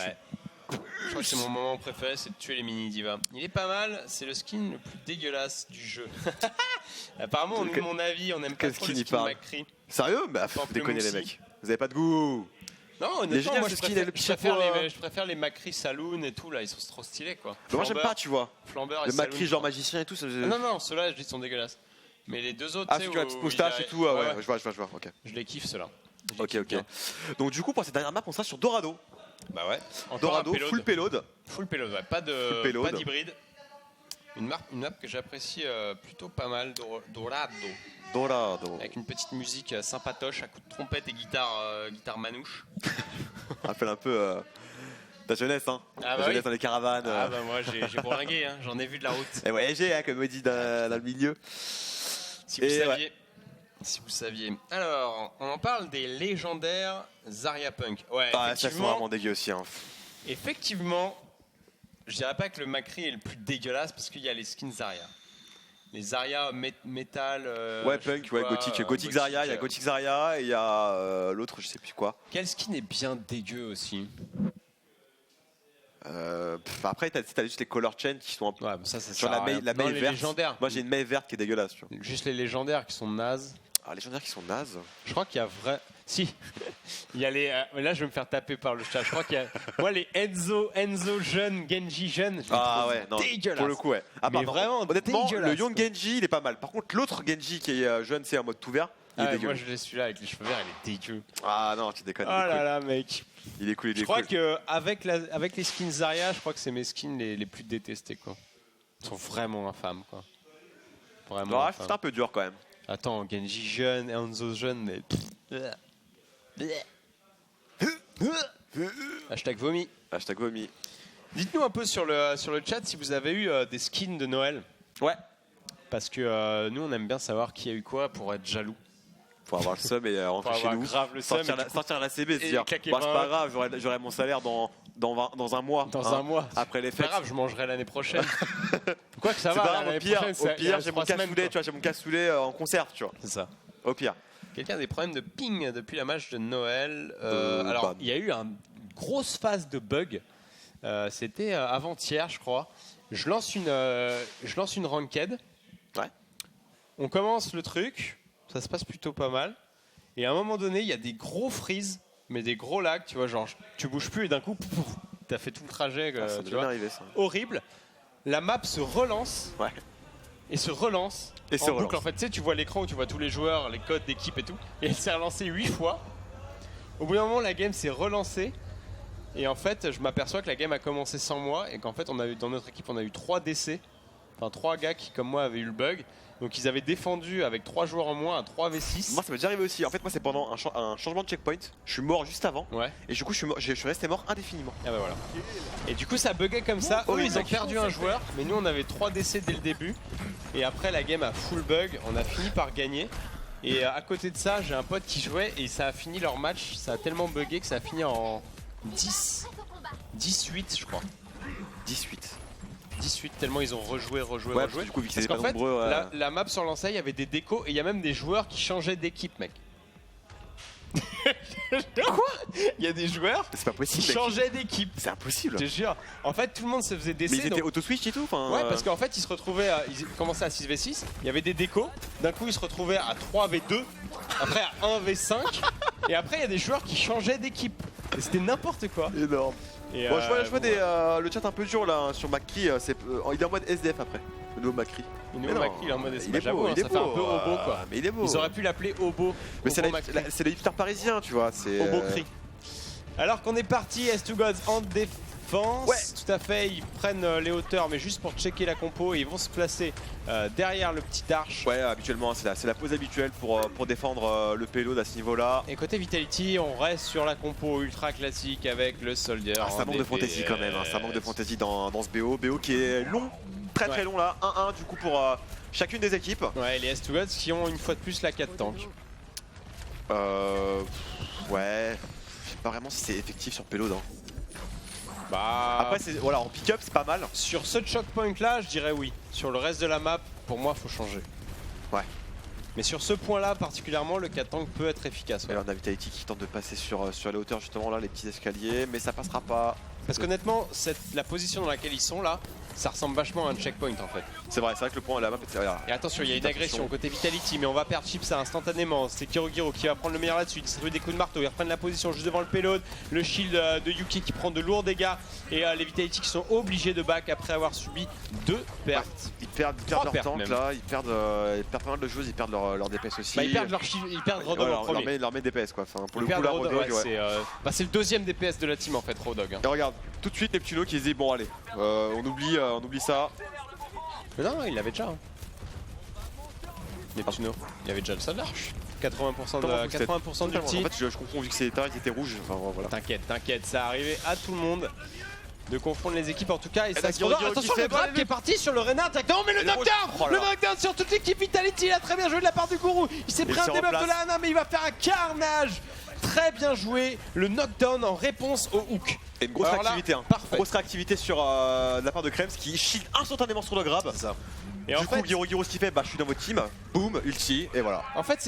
Je crois que c'est mon moment préféré, c'est de tuer les mini divas. Il est pas mal, c'est le skin le plus dégueulasse du jeu. Apparemment, on est mon avis, on aime pas trop le skin McCree. Sérieux? Bah, faut déconner les mecs. Vous avez pas de goût. Non, honnêtement, moi je préfère les McCree Saloon et tout, là, ils sont trop stylés, quoi. Moi, j'aime pas, tu vois. Flambeur et le McCree genre magicien et tout. Non, ceux-là, je dis, sont dégueulasses. Mais les deux autres, ah, c'est la petite moustache et tout, ouais, je vois, ok. Je les kiffe, ceux-là. Ok. Donc, du coup, pour cette dernière map, on sera sur Dorado. Bah ouais. Dorado, full payload. Full payload, ouais. Pas d'hybride. Une map que j'apprécie plutôt pas mal, Dorado. Avec une petite musique sympatoche à coups de trompette et guitare manouche. Rappelle un peu ta jeunesse, hein. Ah, ta jeunesse dans les caravanes. Ah bah moi j'ai bourlingué, hein. J'en ai vu de la route. Et voyagé, hein, comme on dit dans le milieu. Si vous saviez. Si vous saviez. Alors, on en parle des légendaires Zarya Punk. Ouais, ça c'est vraiment dégueu aussi. Hein. Effectivement, je dirais pas que le McCree est le plus dégueulasse parce qu'il y a les skins Zarya. les Zarya Metal. Ouais, Punk, ouais, Gothic Zarya, il y a Gothic Zarya et il y a l'autre, je sais plus quoi. Quel skin est bien dégueu aussi. Après, t'as juste les color chain qui sont un peu. Ouais, ça sur la maille verte. Légendaires. Moi, j'ai une maille verte qui est dégueulasse. Tu vois. Juste les légendaires qui sont nazes. Ah, les légendaires qui sont nazes. Je crois qu'il y a vrai. Si, il y a les. Là, je vais me faire taper par le chat. Je crois qu'il y a. Moi, les Enzo jeune, Genji jeune. Ah ouais, non. Dégueulasse. Pour le coup, ouais. Ah, mais vraiment, honnêtement, dégueulasse, le Young Genji, il est pas mal. Par contre, l'autre Genji qui est jeune, c'est en mode tout vert. Il est dégueu. Moi, je l'ai celui-là avec les cheveux verts, il est dégueu. Ah non, tu déconnes. Oh là là, mec. Il est cool, il est Je cool. crois qu'avec les skins Zarya, je crois que c'est mes skins les plus détestés, quoi. Ils sont vraiment infâmes, quoi. Vraiment. Ouais, c'est un peu dur quand même. Attends, Genji jeune, Enzo jeune, mais. Hashtag vomi. Hashtag vomi. Dites-nous un peu sur le chat si vous avez eu des skins de Noël. Ouais. Parce que nous, on aime bien savoir qui a eu quoi pour être jaloux. Pour avoir le seum et rentrer chez nous. Grave le seum. Sortir la CB, se dire bah, c'est pas grave, j'aurai mon salaire dans un mois. Dans un mois. Après les fêtes. C'est pas grave, je mangerai l'année prochaine. Quoi que ça va, pas l'année grave, prochaine, au pire j'ai mon cassoulet, tu vois, j'ai mon cassoulet en conserve, tu vois. C'est ça. Au pire. Quelqu'un a des problèmes de ping depuis la match de Noël. Alors, il y a eu une grosse phase de bug. C'était avant-hier, je crois. Je lance une ranked. Ouais. On commence le truc. Ça se passe plutôt pas mal. Et à un moment donné, il y a des gros freeze, mais des gros lags, tu vois, genre tu bouges plus et d'un coup, t'as fait tout le trajet, ça tu vois, arrivé, ça. horrible. La map se relance. Ouais. Et se relance en boucle. En fait, tu sais, tu vois l'écran où tu vois tous les joueurs, les codes d'équipe et tout. Et elle s'est relancée 8 fois. Au bout d'un moment, la game s'est relancée. Et en fait, je m'aperçois que la game a commencé sans moi. Et qu'en fait, dans notre équipe, on a eu 3 décès. Enfin, 3 gars qui, comme moi, avaient eu le bug. Donc, ils avaient défendu avec 3 joueurs en moins à 3v6. Moi, ça m'est déjà arrivé aussi. En fait, moi, c'est pendant un changement de checkpoint. Je suis mort juste avant. Ouais. Et du coup, je suis resté mort indéfiniment. Ah bah voilà. Et du coup, ça buguait comme ça. Eux, ils ont perdu un joueur. Mais nous, on avait 3 décès dès le début. Et après, la game a full bug. On a fini par gagner. Et à côté de ça, j'ai un pote qui jouait. Et ça a fini leur match. Ça a tellement bugué que ça a fini en 18, je crois. 18, tellement ils ont rejoué. Du coup, vu qu'ils étaient Parce pas qu'en fait, nombreux, la map sur l'ancien, il y avait des décos et il y a même des joueurs qui changeaient d'équipe, mec. Quoi? Il y a des joueurs c'est pas possible, qui changeaient d'équipe. C'est impossible. Je te jure. En fait, tout le monde se faisait Mais décès. ils étaient auto-switch et tout. Ouais, parce qu'en fait, ils se retrouvaient, ils commençaient à 6v6, il y avait des décos, d'un coup ils se retrouvaient à 3v2, après à 1v5, et après il y a des joueurs qui changeaient d'équipe. Et c'était n'importe quoi. Énorme. Et bon, je vois le chat un peu dur là sur Macri, il est en mode SDF après, le nouveau Macri. Le nouveau Macri, il est en mode il est beau, ça fait un peu hobo quoi. Mais il est beau. Ils auraient pu l'appeler hobo. Mais c'est le hipster parisien, tu vois. Hobo Cri. Alors qu'on est parti, S2 Gods en défense. Ouais. Tout à fait, ils prennent les hauteurs, mais juste pour checker la compo, et ils vont se placer derrière le petit Darch. Ouais, habituellement, c'est la pose habituelle pour défendre le payload à ce niveau-là. Et côté Vitality, on reste sur la compo ultra classique avec le Soldier. Ça manque de fantaisie quand même, ça manque de fantaisie dans ce BO. BO qui est long, très long là, 1-1 du coup pour chacune des équipes. Ouais, les S2 Gods qui ont une fois de plus la 4 tanks. Ouais, je sais pas vraiment si c'est effectif sur payload. Bah, après, voilà, en pick-up, c'est pas mal. Sur ce choke point là, je dirais oui. Sur le reste de la map, pour moi, faut changer. Ouais. Mais sur ce point là, particulièrement, le 4 tank peut être efficace. Ouais. Et là, on a Vitality qui tente de passer sur les hauteurs, justement, là, les petits escaliers, mais ça passera pas. Parce qu'honnêtement, la position dans laquelle ils sont là, ça ressemble vachement à un checkpoint en fait. C'est vrai que le point, la map, c'est rien. Et attention, il y a une agression côté Vitality, mais on va perdre Chips instantanément. C'est Kirogiro qui va prendre le meilleur là-dessus. Il distribue des coups de marteau, ils reprennent la position juste devant le payload. Le shield de Yuki qui prend de lourds dégâts. Et les Vitality qui sont obligés de back après avoir subi 2 pertes. Ouais, ils perdent leur tank là, ils perdent pas mal de choses, ils perdent leur DPS aussi. Bah, ils perdent leur shield, ils perdent Rodog en premier. Leur main DPS quoi. Enfin, pour le coup, là, Rodog, ouais. c'est le deuxième DPS de la team en fait, Rodog. Et regarde, tout de suite Neptuno qui se dit bon allez, on oublie ça. Mais non, il l'avait déjà. Hein. Neptuno, il avait déjà le soldat. 80% du team. En fait, je confonds vu que c'est éteint, il était rouge. Enfin, voilà. T'inquiète, ça arrivait à tout le monde de confondre les équipes en tout cas. Et ça attention, le grab qui est parti sur le Renard directement, mais le knockdown Le knockdown sur toute l'équipe Vitality, il a très bien joué de la part du gourou. Il s'est pris un debuff de la Hana, mais il va faire un carnage. Très bien joué, le knockdown en réponse au hook. Et une grosse réactivité, grosse réactivité sur de la part de Krems qui shield instantanément sur le grab. C'est ça. Et du en coup, fait, Giro ce qu'il fait, bah je suis dans votre team, boum, ulti, et voilà. En fait,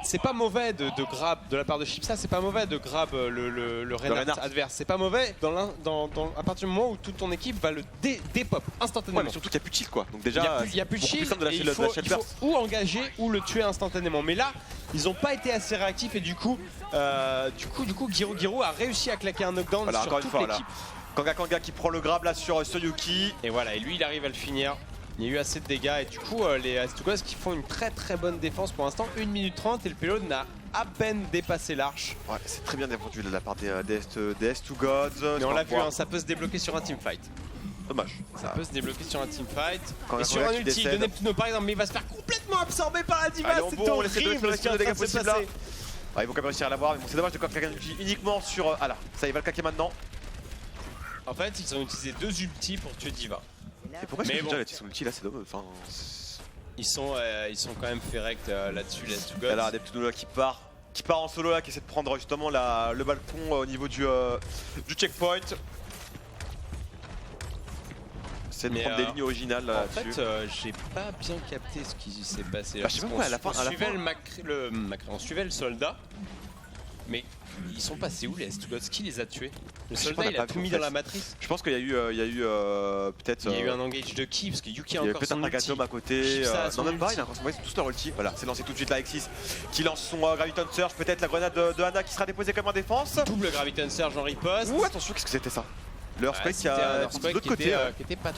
c'est pas mauvais de grab de la part de Chipsa, c'est pas mauvais de grab le Reinhardt adverse. C'est pas mauvais à partir du moment où toute ton équipe va le dépop instantanément. Ouais, mais surtout qu'il n'y a plus de shield quoi. Donc déjà, il y a plus de shield, de la et il faut ou engager ou le tuer instantanément. Mais là, ils ont pas été assez réactifs et du coup, Giro a réussi à claquer un knockdown voilà, sur toute l'équipe. Kanga qui prend le grab là sur Yuki. Et voilà, et lui il arrive à le finir. Il y a eu assez de dégâts et du coup les Astugos qui font une très bonne défense pour l'instant, 1 minute 30 et le payload n'a à peine dépassé l'arche. Ouais, c'est très bien défendu de la part des S2Gods. Mais on l'a vu, hein, ça peut se débloquer sur un teamfight. Dommage. Ça peut se débloquer sur un teamfight. Quand et sur un ulti de Neptuno par exemple, mais il va se faire complètement absorber par la diva, c'est horrible ce qui est en train de se passer. Ah, ils vont quand même réussir à l'avoir, mais bon, c'est dommage de claquer un ulti uniquement sur... Ah là, ça il va le claquer maintenant. En fait, ils ont utilisé 2 ultis pour tuer Diva. Et pourquoi est-ce que déjà son ulti là, c'est dommage. Enfin, ils sont quand même ferrect là-dessus, les Astugos. Là, Neptuno là qui part en solo là, qui essaie de prendre justement le balcon au niveau du checkpoint. C'est de prendre des lignes originales là-dessus. En fait, j'ai pas bien capté ce qui s'est passé. Bah, je sais pas pourquoi à la fin. On suivait le soldat, mais ils sont passés où les Astugos? Qui les a tués? Le soldat il a tout mis dans la matrice. Je pense qu'il y a eu peut-être. Il y a eu un engage de qui? Parce que Yuki a encore son ulti. Il y a peut-être un Pagatom à côté. Non, même pas, il a encore tous leur ulti. Voilà, c'est lancé tout de suite là, Exis qui lance son Graviton Surge. Peut-être la grenade de Ana qui sera déposée comme en défense. Double Graviton Surge en riposte. Ouh, attention, qu'est-ce que c'était ça? Le Earthquake qui a de l'autre côté. Qui était pas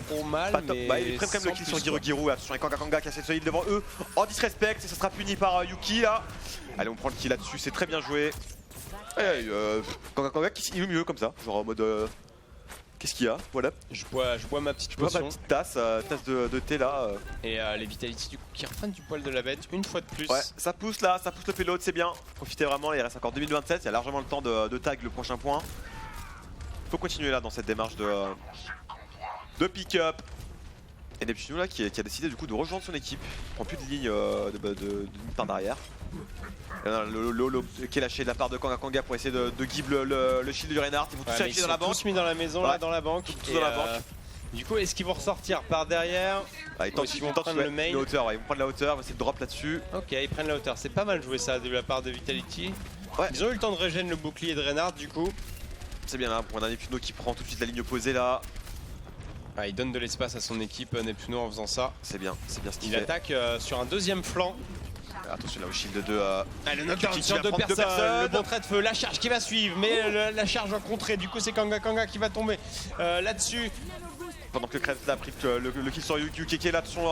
trop mal. Pas top. Bah, ils prennent quand même le kill sur Giro. Attention, avec Kanga qui a cette solide devant eux. En disrespect, et ça sera puni par Yuki là. Allez, on prend le kill là-dessus, c'est très bien joué. Kanga qui est mieux comme ça, genre en mode. Qu'est-ce qu'il y a? Voilà. Je bois ma petite potion. Ma petite tasse de thé là. Et les Vitality du coup qui reprennent du poil de la bête une fois de plus. Ouais, ça pousse là, ça pousse le payload, c'est bien. Profitez vraiment, il reste encore 2027, il y a largement le temps de tag le prochain point. Faut continuer là dans cette démarche de pick-up. Et Neptuno là qui a décidé du coup de rejoindre son équipe. Il prend plus de ligne de par derrière. Le qui est lâché de la part de Kanga pour essayer de give le shield du Reinhardt. Ils vont tous afficher dans la banque. Tous mis dans la maison, là, dans la banque. Tous dans la banque. Du coup, est-ce qu'ils vont ressortir par derrière? Ils vont prendre le main. Ils vont prendre la hauteur, ils vont essayer de drop là-dessus. Ok, ils prennent la hauteur. C'est pas mal joué ça de la part de Vitality. Ouais. Ils ont eu le temps de régénérer le bouclier de Reinhardt du coup. C'est bien là, pour un Neptuno qui prend tout de suite la ligne opposée là. Ah, il donne de l'espace à son équipe Neptuno en faisant ça. C'est bien ce qu'il fait. Il attaque sur un deuxième flanc. Attention là au shield de le knockdown sur 2 personnes. Le bon trait de feu, la charge qui va suivre, mais la charge en contrée. Du coup, c'est Kanga qui va tomber là-dessus. Pendant que Krebs a pris le kill sur Yuki qui est là, attention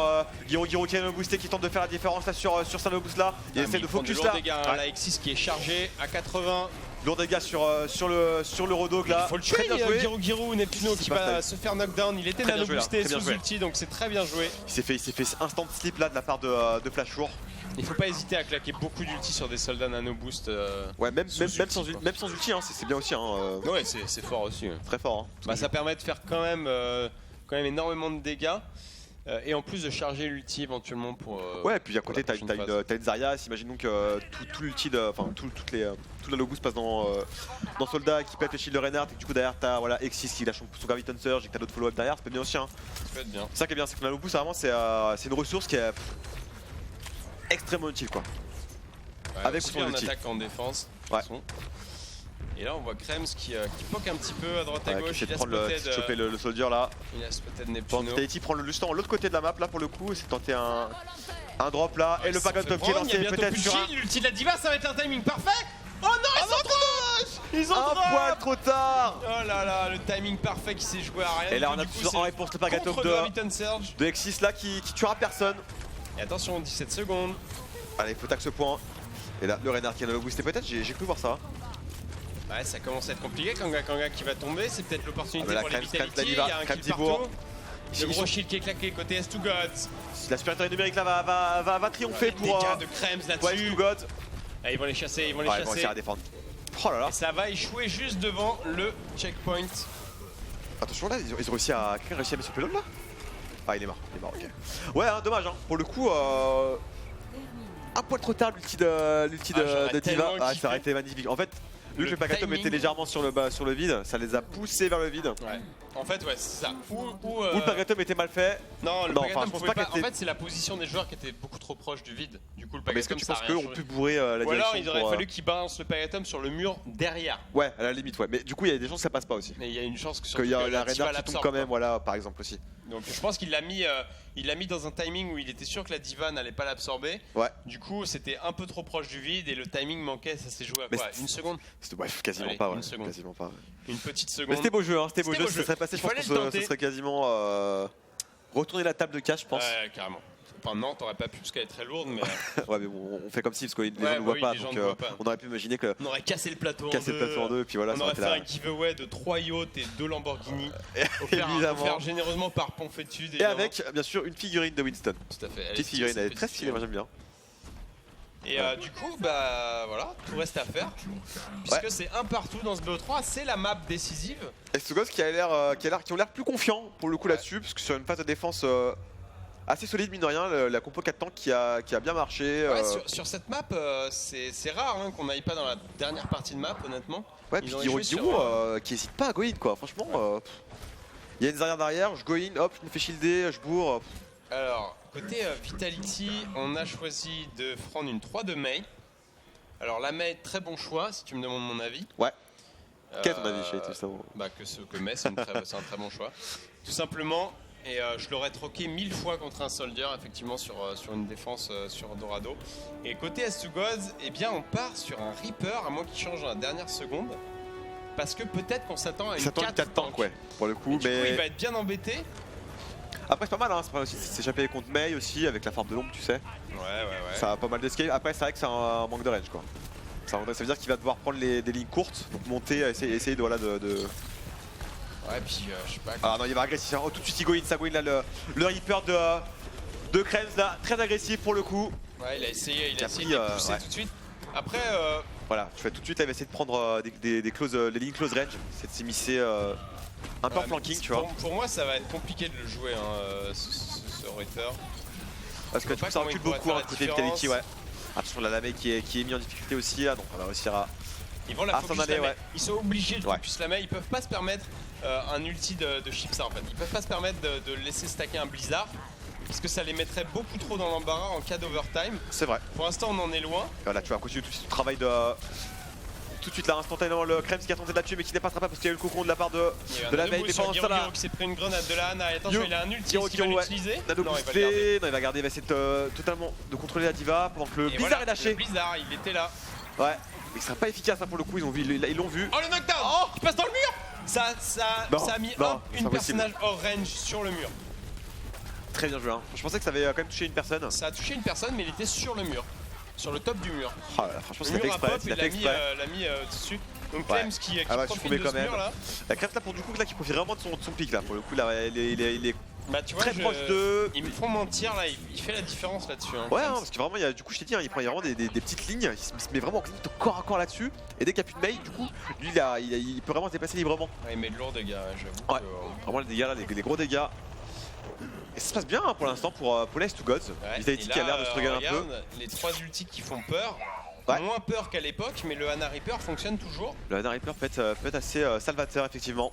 Giro qui a boosté, qui tente de faire la différence là sur sa boost là. Il essaie de focus là. La Exis qui est chargé à 80. Lourd dégâts sur le Rodog là. Il faut le tuer, Giro Neptuno qui va se faire knockdown. Il était nano boosté sous ulti, donc c'est très bien joué. Il s'est fait instant slip là de la part de Flashour. Il faut pas hésiter à claquer beaucoup d'ulti sur des soldats nano boost. Ouais, même sans ulti, hein, c'est bien aussi. Hein, ouais, c'est fort aussi. Très fort. Hein, bah, ça permet de faire quand même énormément de dégâts. Et en plus de charger l'ulti éventuellement pour. Ouais, et puis à côté t'as une Zarya, imaginons que tout l'ulti, enfin tout la low boost passe dans Soldat qui pète le shield de Reinhardt et que du coup derrière t'as Exis qui lâche son Graviton Surge et que t'as d'autres follow-up derrière, ça peut être bien aussi. Hein. Ça peut être bien. C'est ça qui est bien, c'est que la low boost vraiment c'est une ressource qui est extrêmement utile quoi. Ouais, avec son en ulti. attaque en défense. Ouais. Et là on voit Krems qui poke un petit peu à droite à gauche. Qui essaie de choper le soldier là. Il a spoté de Neptuno. Vitality prend le stand de l'autre côté de la map là pour le coup, c'est tenter un drop là. Et le Pagatom qui est lancé peut-être sur l'ulti de la diva, ça va être un timing parfait. Oh non, ils ont un poil trop tard. Oh là là, le timing parfait qui s'est joué à rien. Et là on a toujours en réponse le Pagatom de Exis là qui tuera personne. Et attention, 17 secondes. Allez, il faut taxe ce point. Et là, le Reinhardt qui a le boosté peut-être, j'ai cru voir ça. Ouais, ça commence à être compliqué. Kanga qui va tomber, c'est peut-être l'opportunité pour les Vitality. Il y a un kill partout. Le gros shield qui est claqué côté S2Gods. La supériorité numérique là va triompher pour. Les dégâts de Krems là-dessus. S2Gods. Ils vont les chasser, ils vont vont réussir à défendre. Oh là là. Et ça va échouer juste devant le checkpoint. Attention là, ils ont réussi à. Quelqu'un a réussi à mettre ce payload là? Ah, il est mort, ok. Ouais, hein, dommage, hein. Pour le coup, un poil trop tard l'ulti de Diva. Ah, ça aurait été magnifique. En fait, Vu que le Pagatom était légèrement sur le vide, ça les a poussés vers le vide. Ouais. En fait, ouais, c'est ça. Ou le Pagatom était mal fait. Non, le Pagatom, je pense pas en fait, c'est la position des joueurs qui était beaucoup trop proche du vide. Du coup, le Pagatom, mais est-ce que tu penses qu'eux ont pu bourrer la direction? Ou alors, il aurait fallu qu'ils balancent le Pagatom sur le mur derrière. Ouais, à la limite, ouais. Mais du coup, il y a des chances que ça passe pas aussi. Mais il y a une chance qu'il y a la Reinhardt qui tombe quand même, voilà, par exemple aussi. Donc je pense qu'il l'a mis dans un timing où il était sûr que la diva n'allait pas l'absorber. Ouais. Du coup, c'était un peu trop proche du vide et le timing manquait. Ça s'est joué à quoi? Une seconde? Ouais, quasiment pas. Une seconde. Quasiment pas. Une petite seconde. Mais c'était beau jeu, hein. C'était beau jeu. Ça serait passé, je pense que ce serait quasiment retourner la table de cash, je pense. Ouais, carrément. Enfin, non, t'aurais pas pu parce qu'elle est très lourde, mais. Ouais, mais bon, on fait comme si, parce que les gens ne voient pas. Donc, on aurait pu imaginer que. On aurait cassé le plateau en deux, et puis voilà. On aurait fait un giveaway de 3 yachts et 2 Lamborghini. Évidemment. Offert généreusement par Ponfétude. Et avec, bien sûr, une figurine de Winston. Tout à fait. Petite figurine, elle est très stylée, moi j'aime bien. Et du coup, bah voilà, tout reste à faire. Puisque c'est un partout dans ce BO3, c'est la map décisive. Et Stugos qui ont l'air plus confiants pour le coup là-dessus, parce que sur une phase de défense assez solide, mine de rien, la compo 4 tanks qui a bien marché. Ouais, sur cette map, c'est rare hein, qu'on n'aille pas dans la dernière partie de map, honnêtement. Ouais, puis Giro qui hésite pas à go in, quoi. Franchement, il y a une arrière derrière, je go in, hop, je me fais shielder, je bourre. Alors, côté Vitality, on a choisi de prendre une 3 de Mei. Alors la Mei, très bon choix, si tu me demandes mon avis. Ouais. Quel est ton avis, Chay, bah, que Mei, c'est un très bon choix. Tout simplement. Et je l'aurais troqué 1000 fois contre un soldier, effectivement, sur une défense sur Dorado. Et côté Astugos, eh bien, on part sur un Reaper, à moins qu'il change dans la dernière seconde. Parce que peut-être qu'on s'attend à une 4 tank, ouais, pour le coup. Du coup, il va être bien embêté. Après, c'est pas mal, hein, c'est pas mal aussi de s'échapper contre Mei aussi, avec la forme de l'ombre, tu sais. Ouais. Ça a pas mal d'escape. Après, c'est vrai que c'est un manque de range, quoi. Ça veut dire qu'il va devoir prendre des lignes courtes, donc monter, essayer de. Ouais, puis je sais pas. Ah non, il va agressif. Oh, tout de suite, il go in, ça go in là, le Reaper de Krebs là, très agressif pour le coup. Ouais, il a essayé de pousser tout de suite. Après. Voilà, tu fais tout de suite, là, il va essayer de prendre des lignes close range, c'est de s'immiscer un peu en flanking, tu vois. Pour moi, ça va être compliqué de le jouer, hein, ce Reaper. Parce que du coup, ça recule beaucoup hein, côté Vitality, ouais. Attention, la Mei qui est mis en difficulté aussi, là, donc on va réussir à. Ils vont la focus la Mei. Ils sont obligés de focus la Mei, ils peuvent pas se permettre un ulti de Chipsa en fait. Ils peuvent pas se permettre de laisser stacker un Blizzard parce que ça les mettrait beaucoup trop dans l'embarras en cas d'overtime. C'est vrai. Pour l'instant on en est loin. Et voilà, tu vas continuer tout de suite le travail de... Tout de suite là, instantanément, le Krebs qui a tenté de la tuer mais qui n'est pas attrapé parce qu'il y a eu le cocon de la part de la Mei. Mais pendant ça là... qui s'est pris une grenade de la Ana. Et attention, il a un ulti qui va l'utiliser. Non, il va garder, il va essayer de totalement de contrôler la diva pendant que le Blizzard est lâché. Le Blizzard, il était là. Ouais. Mais c'est pas efficace hein, pour le coup, ils l'ont vu. Oh le knockdown qui passe dans le mur. Ça a mis une personnage hors range sur le mur. Très bien joué hein. Je pensais que ça avait quand même touché une personne. Ça a touché une personne mais il était sur le mur. Sur le top du mur. Oh là, franchement c'est exprès. Il l'a mis dessus. Donc Clems qui profite de ce mur là. La Krebs là pour du coup là qui profite vraiment de son pic là. Pour le coup là il est bah, tu vois, très proche de... Ils me font mentir là, il fait la différence là-dessus. Hein, ouais, hein, parce que vraiment, du coup, je t'ai dit, hein, il prend vraiment des petites lignes, il se met vraiment en limite au corps à corps là-dessus. Et dès qu'il n'y a plus de Mei, du coup, lui, il peut vraiment se déplacer librement. Ouais, il met de lourds dégâts, j'avoue. Ouais, vraiment les dégâts là, les gros dégâts. Et ça se passe bien hein, pour l'instant pour Nice to Gods. Vitality qui a l'air de se regarder un peu. Les 3 ultis qui font peur. Moins peur qu'à l'époque, mais le Ana Reaper fonctionne toujours. Le Ana Reaper peut être assez salvateur, effectivement.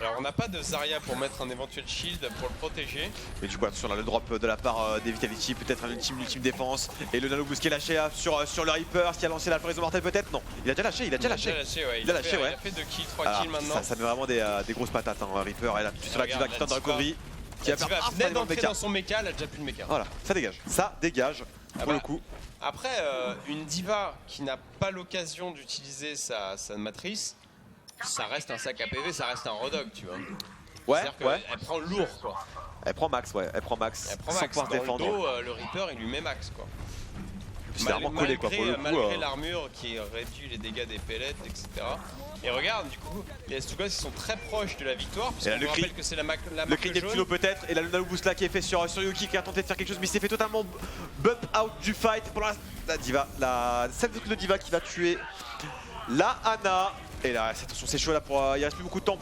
Alors on n'a pas de Zarya pour mettre un éventuel shield pour le protéger. Mais du coup sur le drop de la part des Vitality, peut-être un ultime défense. Et le Nano Boost qui est lâché sur le Reaper, qui a lancé la floraison mortelle peut-être. Non, il a déjà lâché, Il a fait 2 kills, 3 kills maintenant. Ça met vraiment des grosses patates hein, Reaper. Elle a sur la diva qui tente de recovery. Qui va faire venait d'entrer dans son mecha, elle a déjà plus de mecha. Voilà, ça dégage pour le coup. Après, une diva qui n'a pas l'occasion d'utiliser sa matrice, ça reste un sac à PV, ça reste un Rodog, tu vois. Ouais, elle prend lourd, quoi. Elle prend max, ouais, elle prend max. Sans pouvoir se défendre. Le dos, le Reaper, il lui met max, quoi. C'est vraiment collé, quoi, pour le coup. Malgré l'armure qui réduit les dégâts des pellets, etc. Et regarde, du coup, les Astugos ils sont très proches de la victoire. Parce qu'on rappelle que c'est la marque le cri Neptuno peut-être. Et là, le Nano Boost là qui est fait sur Yuki qui a tenté de faire quelque chose, mais il s'est fait totalement bump out du fight. Pour la diva, celle de diva qui va tuer la Ana. Et là, attention, c'est chaud là. Il reste plus beaucoup de temps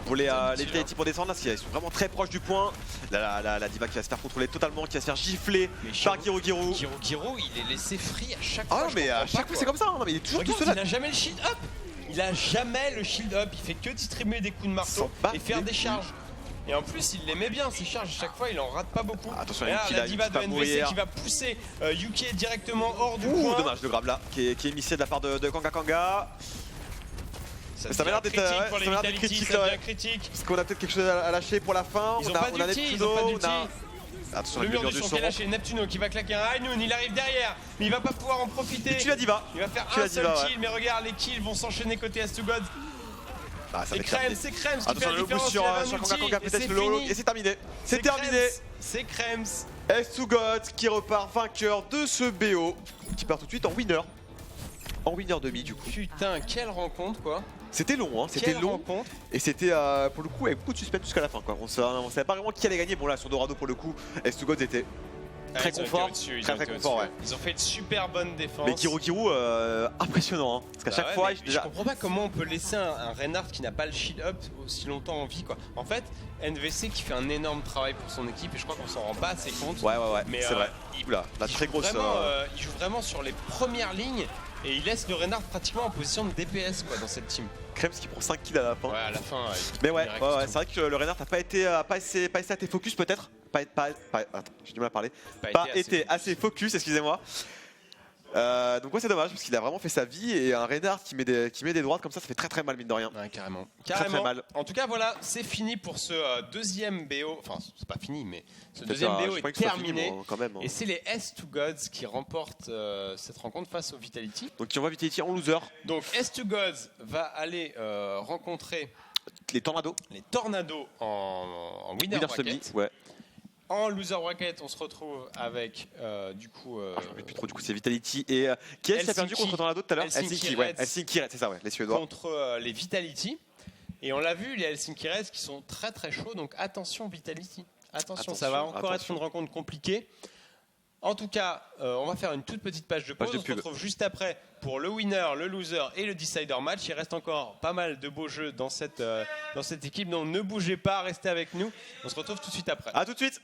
pour les Vitality pour descendre là, parce qu'ils sont vraiment très proches du point. La D.Va qui va se faire contrôler totalement, qui va se faire gifler par Giroud. Giroud, il est laissé free à chaque fois. Ah mais à chaque fois c'est comme ça, hein. Mais il est toujours tout seul. Il a jamais le shield up. Il a jamais le shield up. Il fait que distribuer des coups de marteau et faire des charges. Et en plus, il les met bien ces charges. À chaque fois, il en rate pas beaucoup. Attention, la D.Va de NVC qui va pousser Yuki directement hors du point. Dommage le grab là, qui est émissé de la part de Kanga. Ça m'a l'air d'être critique. Parce qu'on a peut-être quelque chose à lâcher pour la fin. Ils ont pas d'ulti. Attention, le mur du son qui est lâché, Neptuno qui va claquer un high noon, il arrive derrière, mais il va pas pouvoir en profiter. Et tu la D.Va. Il va faire un seul kill, mais regarde, les kills vont s'enchaîner côté S2God. C'est Krems qui fait la différence sur Kanga, et c'est terminé. C'est terminé. C'est Krems. S2God qui repart vainqueur de ce BO, qui part tout de suite en winner. En winner demi du coup. Putain, quelle rencontre quoi. C'était long, hein, c'était long. Rencontre. Et c'était pour le coup avec beaucoup de suspense jusqu'à la fin quoi. On savait pas vraiment qui allait gagner. Bon là sur Dorado pour le coup, S2God était très confort, très confort ouais. Ils ont fait une super bonne défense. Mais Giroud impressionnant hein. Parce qu'à chaque fois je comprends pas comment on peut laisser un Reinhardt qui n'a pas le shield up aussi longtemps en vie quoi. En fait NVC qui fait un énorme travail pour son équipe et je crois qu'on s'en rend pas assez compte. Ouais mais c'est vrai. La très grosse. Il joue vraiment sur les premières lignes et il laisse le Reinhardt pratiquement en position de DPS quoi dans cette team. Krems qui prend 5 kills à la fin. Ouais à la fin. Mais c'est vrai que le Reinhardt n'a pas été assez focus peut-être. Attends, j'ai du mal à parler. Pas été assez focus, excusez-moi. Donc ouais c'est dommage parce qu'il a vraiment fait sa vie et un Reinhardt qui met des droites comme ça fait très mal mine de rien. Ouais carrément. Très mal. En tout cas voilà c'est fini pour ce deuxième BO. Enfin c'est pas fini mais ce deuxième BO est terminé. Fini, quand même, hein. Et c'est les S2Gods qui remportent cette rencontre face au Vitality. Donc tu envoies Vitality en loser. Donc S2Gods va aller rencontrer les Tornados en winner bracket. Ouais. En loser bracket, on se retrouve avec du coup. J'en plus trop. Du coup, c'est Vitality et qui est-ce qui a perdu contre Tornado tout à l'heure? Helsinki Reds, c'est ça, ouais, les Suédois. Contre les Vitality. Et on l'a vu, les Helsinki Reds qui sont très chauds. Donc attention Vitality. Attention, ça va encore être une rencontre compliquée. En tout cas, on va faire une toute petite page de pause. On se retrouve juste après pour le winner, le loser et le decider match. Il reste encore pas mal de beaux jeux dans cette équipe. Donc ne bougez pas, restez avec nous. On se retrouve tout de suite après. À tout de suite.